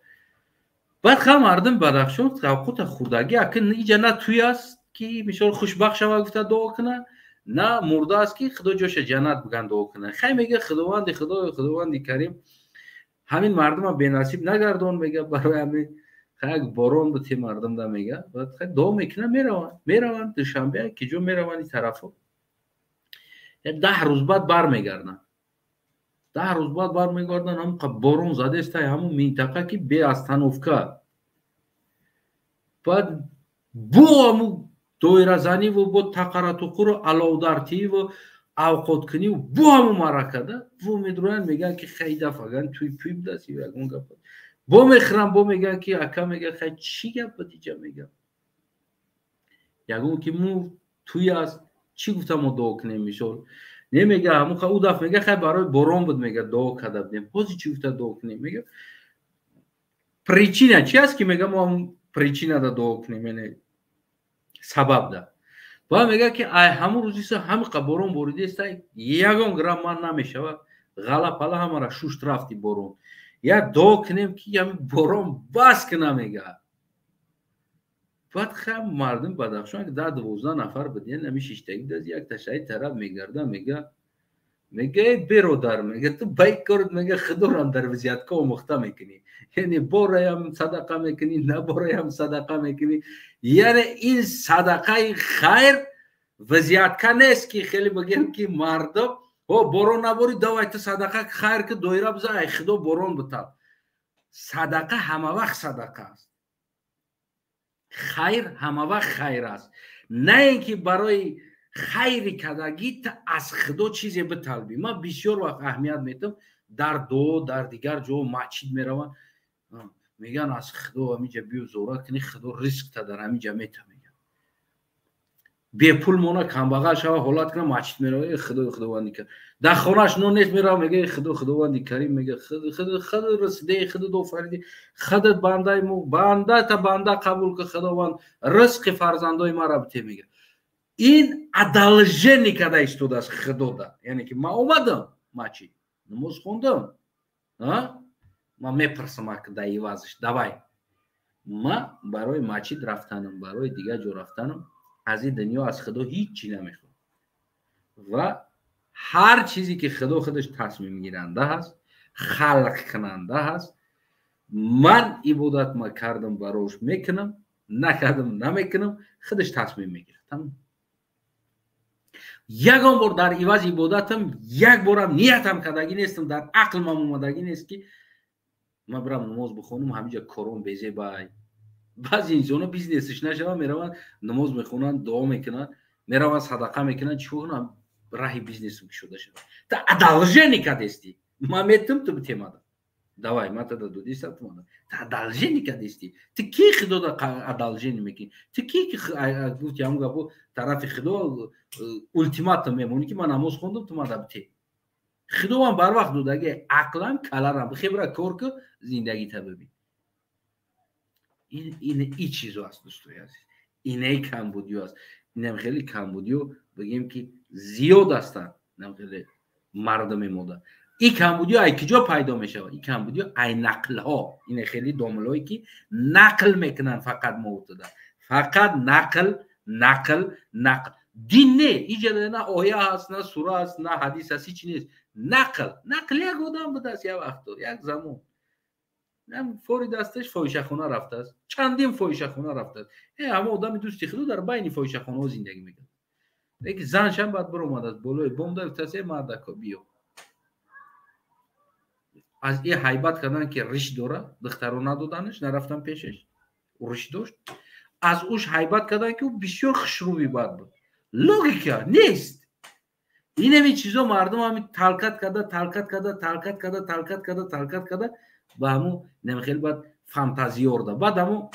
[SPEAKER 1] بعد خیلی مردم بدخشان توقعات خوردگی اکن اینجا نه توی است که مثال خوشبخت شوه گفته دعا کنه نه مرده است که خدا جوش جنت بگن دعا کنه. خیلی میگه خداوند کریم همین مردم هم بینصیب نگردون. میگه برای همین خیلی بارون به تی مردم ده میگه. بعد خیلی دعا میکنه میروان دوشنبه که جو میروان این طرفو 10 روز بعد برمیگردن. 10 روز بعد برمیگردن هم بارون زده است همون منطقه که به استانوفکا. بعد بو همون دایره زنی و با تقراتوقو رو علاودارتی و اوقات کنی و بو همون معرکه ده بو میدروین میگن که خیلی دفعه توی بوده سی یگون گپ بو میخرم بو میگن که اکا میگه خیلی چی گپ بودیجا میگم یگون که مو توی است چی گفتم ما دعا کنیم میشول نمیگه همون که او دفعه میگه خیلی برای بارون بود میگه دعا کرده بودیم بازی چی گفته دعا کنیم میگه پریچینه چی است که میگه ما هم پریچینه ده دعا کنیم یعنی سبب ده. با میگه که همون روزی همه بارون بریده است یگان گرم من نمیشه و غلا پلا همه را شوشت رفتی بارون یا دعا کنیم که همین بارون بس که نمیگه. بعد خیلی مردم بدخشان که 10-12 نفر بدین نمیشیشتگی دست یک تشایی طرف میگرده میگه برادر میگه تو بایک کرد میگه خدا رو هم در وضعیت که مخته میکنی یعنی باره هم صدقه میکنی نه باره هم صدقه میکنی یعنی این صدقه خیر وضعیت که نیست که خیلی بگیم که مردم بارون نباری دوای تو صدقه خیر که دایره بزن ای خدا بارون بتاب. صدقه همه وقت صدقه است خیر همه وقت خیر است نه اینکه برای خیری کدگی تا از خدا چیزی بطلبی. من بسیار وقت اهمیت میدم در دو در دیگر جو مسجد میروم میگن از خدا همینجا بیو زورا کنی خدا ریسک تا در همینجا میتم میگن بی پول مونا کمبغل شوه حالت کنه مسجد میروه خداوندی کرد در خونش نون نیست میروه میگه خداوندی کریم میگه خدا رسیده خدا دو فردی خدا بنده تا بنده قبول که خداوند رزق فرزندای ما را بده میگه. این ادالژنی کده ایستود از خدا ده یعنی که ما اومدم ماچی نماز خوندم ما میپرسم که در ایوازش دوای ما برای مسجد رفتنم برای دیگه جو رفتنم از این دنیا از خدا هیچی نمیخوام و هر چیزی که خدا خودش تصمیم گیرنده هست خلق کننده هست من عبادت ما کردم براش میکنم نکردم نمیکنم خودش تصمیم میگیره. تمام. یگان بار در عوض عبادتم یک بارم نیتم کردگی نیستم در عقل من اومدگی نیست که ما برم نماز بخونم همینجا کارون بیزه بای بعضی انسانا بیزنسش نشوه میرون نماز میخونن دعا میکنن میرون صدقه میکنن چی کنن راهی بیزنس شده شده تا ادالژنی کدستی ما میتم تو بتیمادا давай ما تا دو دیست تومادا تا ادالژنی کدستی تو کی خدا دا ادالژنی میکنی تو کی که گفتی همون گفت طرف خدا اولتیماتوم میمونی که من نماز خوندم تو مادا بتی خدا من بر وقت دودگه عقلم کلارم بخیبره کار که زندگی تا ببین این چیزو است دوستوی عزیز اینه کمبودیو است اینم خیلی کمبودیو بگیم که زیاد هستن اینم خیلی مردم ماده این کمبودیو ای کجا پیدا میشه این کمبودیو ای نقل ها اینه خیلی دوملایی که نقل میکنن فقط معتاد فقط نقل دین نه اینجا نه آیه هست نه سوره هست نه حدیث هست هیچ نیست نقل یک آدم بوده است یک وقت یک زمان نم فوری دستش فاحشه خونه رفته است چندین فاحشه خونه رفته است همه آدم دوستی خدا در بین فاحشه خونه ها زندگی میکنه یک زنش هم بعد بر اومد از بالای بم در تاسه مردکا بیو از این حیبت کردن که ریش داره دخترو ندادنش نرفتن پیشش ریش داشت از اوش حیبت کردن که او بسیار خشروبی بد بود لوگیکا نیست این همی چیزا مردم همی تلقت کرده با همون نمیخیل باید فانتازی ارده بعد همون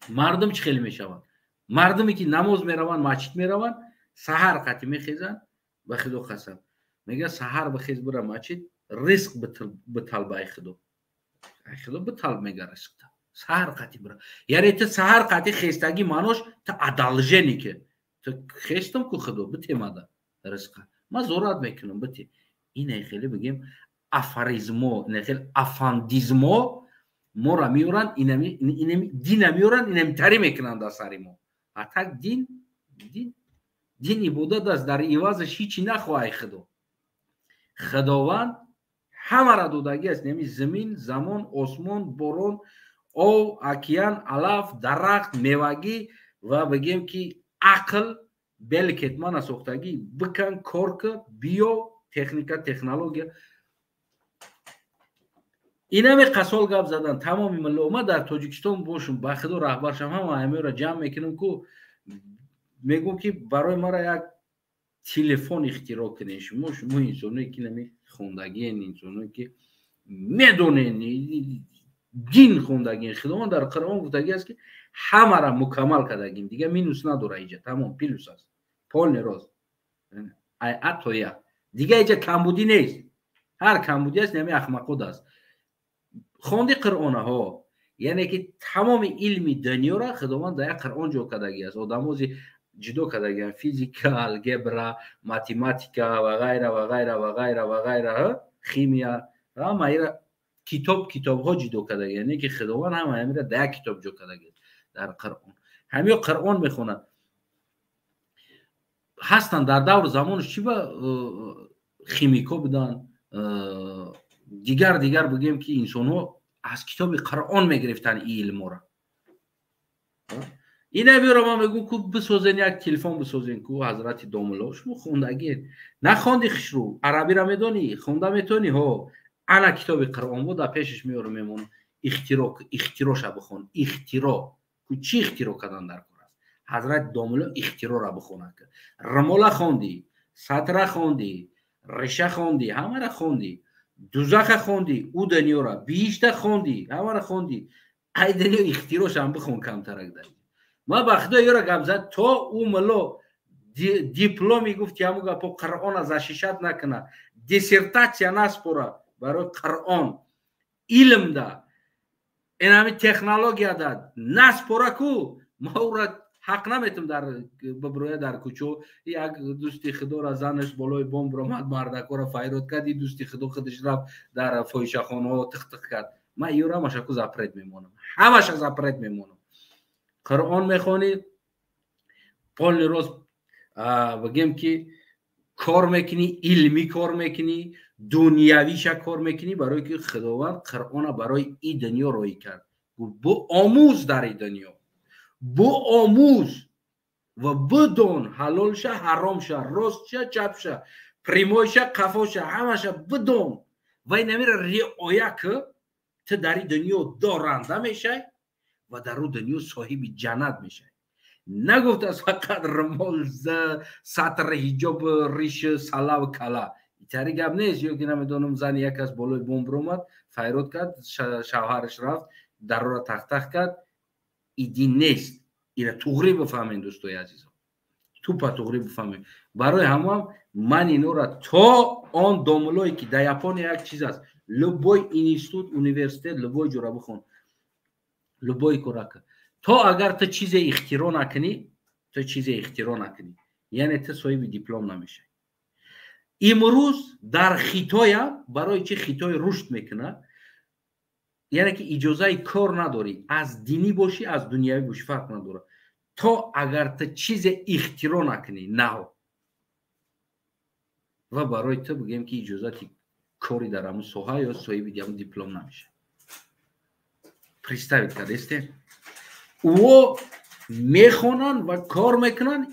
[SPEAKER 1] مردم چی خیلی میشون مردمی که نماز میرون مسجد میرون سحر قطعی میخیزن به خدا قسم میگه سحر بخیز برا مسجد رزق بطلب ای خدا بطلب میگه رزق سحر قطعی برا یعنی تو سحر قطعی خیستگی مانوش تو ادالژنی که تو خیستم که خدا بتیماده رزق ما زورات میکنم بتی این خیلی بگیم افاریزمو نه خیلی افاندیزمو ما را میورن اینمی دین میورن اینمی تری میکنن در سری ما حتی دینی بوده دست در ایوازش هیچی نخواهی خداوند همه را دودگی است نمی زمین زمان آسمان بارون او اکیان علف درخت میوگی و بگیم که عقل بلکتمان ساختگی بکن کارک بیو تکنیکا تکنولوژی اینمی قسال گپ زدن تمامی ملت در تاجیکستان باشم با خدا رهبر شم همه را جمع میکنم که میگم که برای ما را یک تلفن اختراع کنین شما انسانی که نمی خوندگی انسانی که میدونین دین خوندگی خداوند در قرآن گفتگی است که همه را مکمل کردگیم دیگه مینوس نداره اینجا تمام پیلوس است پول نراز اتویا دیگه اینجا کمبودی نیست هر کمبودی است نمی احمقود است خواندی قرآن ها یعنی که تمام علم دنیا را خداوند در قرآن جو کردگی است آدموزی جدو کردگی فیزیکا الگبرا ماتماتیکا و غیره و غیره و غیره و غیره خیمیا همه ایرا کتاب ها جدو کردگی یعنی که خداوند همه را در کتاب جو کردگی در قرآن همه قرآن میخونن هستن در دور زمانش چی با خیمیکا بودن دیگر بگیم که انسان ها از کتاب قرآن میگرفتن این علم را اینه بیارم من بگو که بسازین یک تلفن بسازین که حضرت داملا شما خوندگی نخوندی خشرو عربی را میدونی خونده میتونی ها انا کتاب قرآن بود در پیشش میارم میمونم اختراع شا بخون اختراع که چی اختراع کردن در کار است حضرت داملا اختراع را بخونه که رمالا خوندی سطره خوندی رشه خوندی همه را خوندی دوزخ خوندی او دنیا را بیشتر خوندی همه را خوندی ای دنیا اختراعش هم بخون کمتر داری ما بخدا یورا گپ زد تا او ملو دیپلمی گفت که همو گپا قرآن از اشیشت نکنه دیسرتاسیا نسپوره برای قرآن علم ده این همه تکنولوژیا ده نسپوره کو ما او را حق نمیتم در ببرویه در کوچو یک دوستی خدا را زنش بالای بمب را مد مردکا را فیرات کرد دوستی خدا خودش رفت در فایشه خانه ها تخت کرد ما ایورا مشکو زپرد میمونم همش زپرد میمونم قرآن میخوانی پول روز بگیم که کار میکنی علمی کار میکنی دنیاویش کار میکنی برای که خداوند قرآن برای این دنیا روی کرد بو آموز در این دنیا بو آموز و بدون حلال شه حرام شه راست شه چپ شه پریموی شه قفا شه همه شه بدون و این نمیره رعایه که تو در این دنیا دارنده میشه و در رو دنیا صاحب جنت میشه نگفت از فقط رمال سطر حجاب ریش سلا و کلا اینطوری گپ نیست یا که نمیدونم زن یک از بالای بمب اومد فیرات کرد شوهرش رفت در رو تخت کرد ایدین نیست اینا توغری بفهمین دوستای عزیزم توپا توغری بفهمین برای همه من اینو را تا آن داملایی که در یپان یک چیز است لبوی اینستیتوت اونیورسیته لبوی جورا بخون لبوی کراکه تا اگر تو چیز اختراع نکنی یعنی تو صاحب دیپلم نمیشه امروز در خیتای برای چه خیتای رشد میکنه یعنی که اجازه کار نداری از دینی باشی از دنیایی باشی فرق نداره تا اگر تو چیز اختراع نکنی نه و برای تو بگیم که اجازه کاری در همون سوها یا صاحب دیپلم نمیشه представить کردسته او میخونن و کار میکنن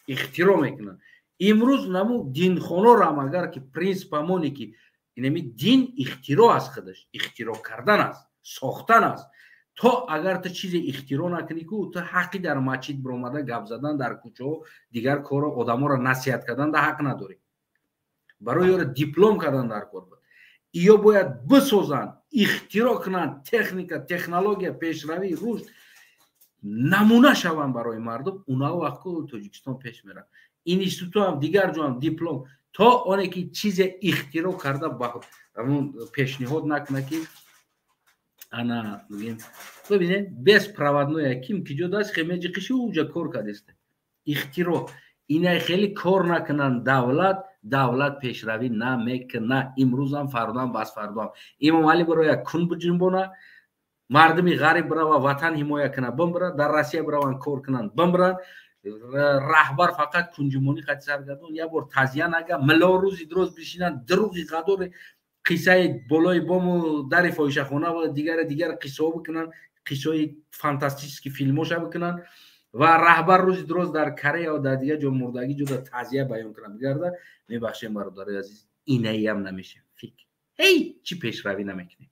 [SPEAKER 1] اختراع میکنن امروز نمو دین خانه را هم اگر که پرینسپ همونی که اینمی دین اختراع است خودش، اختراع کردن است، ساختن است. تو اگر تو چیز اختراع نکنی که تو حقی در مسجد برآمده گپ زدن، در کوچه و دیگر کار آدما را نصیحت کردن در حق نداری. برای یار دیپلم کردن در کار بود. یا باید بسازن، اختراع کنن، تکنیک، تکنولوژی، پیشروی، رشد نمونه شوند برای مردم. اونا وقت که تاجیکستان پیش میره. این اینستیتوت هم دیگر جو هم دیپلم تا اونی که چیز اختراع کرده با همون پیشنهاد نکنه که انا میگیم ببینید без проводной کیم که جدا است خیلی قشی اونجا کار کرده است. اختراع اینا خیلی کار نکنن. دولت پیشروی نمیکنه. امروز هم فردا هم بس فردا هم امام علی برای کن بجنبونه، مردمی غریب برای وطن حمایت کنه بمبره، در روسیه برای کار کنن بمبرن، رهبر فقط کنجمونی خط سرگردون یا بار تازیان اگه ملا روزی دروز بشینن دروغی قدر قصه بالای بام در فاحشه‌خانه و دیگر قصه بکنن، قصه فانتاستیک فیلموش بکنن و رهبر روزی دروز در کره یا در دیگه جو مردگی جو تعزیه بیان کنن بگرده. میبخشید برادرای عزیز اینایی هم نمیشه فکر چی پیشروی نمیکنه.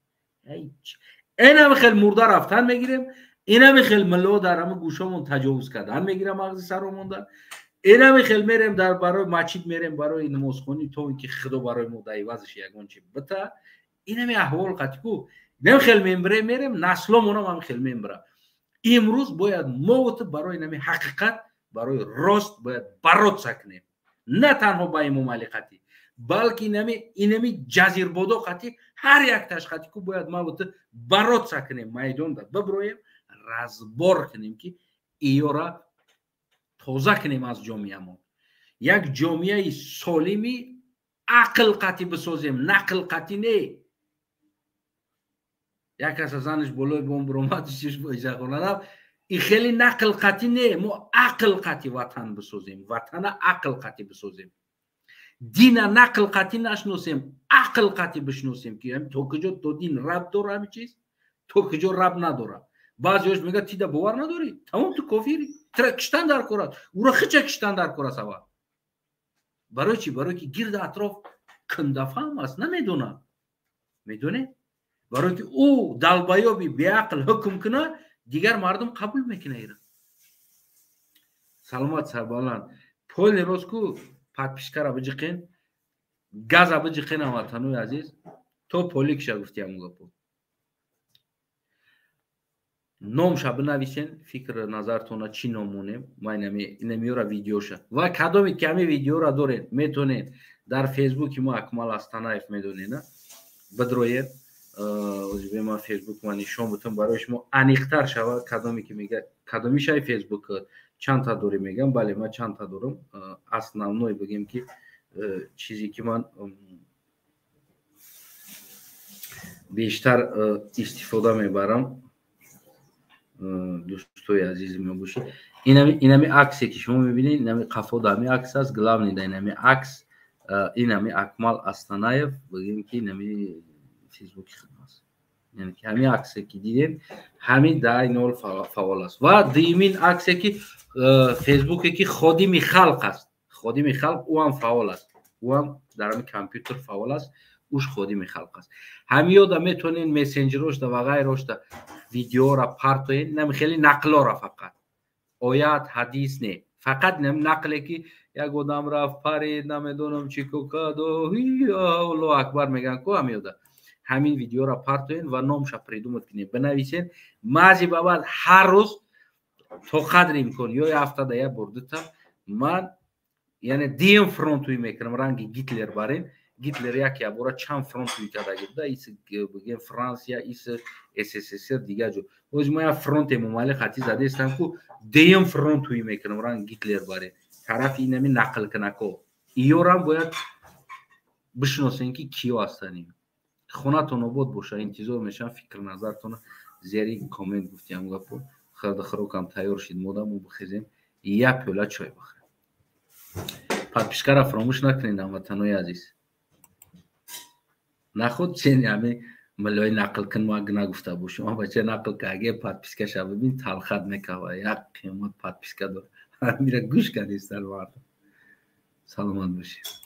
[SPEAKER 1] اینا خیلی مرده رفتن میگیریم، اینا خیلی ملو در همه گوشمون تجاوز کردن میگیرم مغز سرمون. اینا خیلی میریم در برای مسجد میریم برای نمازخوانی تو اینکه خدا برای ما دایوازش یگان چی بتا. اینا می احوال قطعو نمی خیلی میریم نسلمون هم خیلی میبره. امروز باید ما برای نمی حقیقت برای راست باید برات سکنیم، نه تنها با امام علی قطعی بلکه اینمی جزیر بودو قطعی هر یک تاش قطعی که باید ما برات سکنیم میدان دا ببرویم رزبار کنیم که ایورا توزه کنیم از جامعه ما. یک جامعه سالمی عقل قطعی بسازیم، نقل قطعی نه. یک کس از زنش بلوی بوم برومد چیش بایجه خونده این خیلی نقل قطعی نه. ما عقل قطعی وطن بسازیم، وطن عقل قطعی بسازیم، دین نقل قطعی نشناسیم، عقل قطعی بشناسیم که تو کجا تو دین رب داره همه چیز، تو کجا رب نداره. بعضیش میگه تیده باور نداری تمام تو کافری ترا کشتن در کارات او را خچه کشتن در کارا سوا. برای چی؟ برای که گرد اطراف کندفهم است نمیدونه. میدونه برای که او دلبایابی بی عقل حکم کنه دیگر مردم قبول میکنه ایره. سلامت سربالان پول روز کو подписчикара биҷиқин газа биҷиқина ватанои азиз то поликша гуфтиам гапо номша бинависен фикр назартона чӣ ном монем инамиёра видеоша ва кадоме ки ҳами видеора доред метонед дар фейсбуки мо акмал астанаев медонед бидроед озбема фейсбук ма нишон бутам барои шумо аниқтар шавад кадоме ки мега кадомишаи фейсбук чанд та дори мегам. бале ман чанд та дорам. основной бигем ки чизе ки ман бештар истифода мебарам дӯстои азизи ман бошед. инами аксе ки шумо мебинед инами қафо дами акс аст, главни да инами акс инами акмал астанаев бигем ки инами фейсбуки хидмаст. یعنی که همین عکسی که دیدیم همین در نول فعال است. و دیمین عکسی که فیسبوکی که خادم خلق است، خادم خلق او هم فعال است، او هم در همین کامپیوتر فعال است، اوش خادم خلق است. همین یاد میتونین مسنجروش و غیرش دا ویدیو را پارتوین، نمی خیلی نقلا را فقط آیات حدیث نه، فقط نقلی که یک آدم رفت پرید نمیدونم چی کو کرد و الله اکبر میگن کو همین یاد همین ویدیو را پارتوین و نامش придумать کنید بنویسین. مازی بعد هر روز تو قدر میکن یا هفته ده یا بردتا من یعنی دیم فرانتوی میکنم رنگ گیتلر بارین گیتلر یکی ابورا چند فرانتوی کرده گفته ایس بگیم فرانسیا ایس SSSR دیگه جو اوج ما فرانت ممالی خاطی زده استم کو دیم فرانتوی میکنم رنگ گیتلر بارین طرف اینمی نقل کنه کو ایورام باید بشناسین که کیو هستن. خونتون آباد باشه. انتظار میشم فکر نظرتون زیری کامنت گفتیم گپو خرد خروکم تیار شد مودم و بخیزیم یک پیاله چای بخوریم. подписчика را فراموش نکنید هموطنان عزیز. نخود چین همین ملای نقل کن ما نگفته باشیم اما بچه نقل که اگه подписчика شو ببین تلخت میکوه یک قیمت подписчика داره میره گوش کردی سلامت باشید.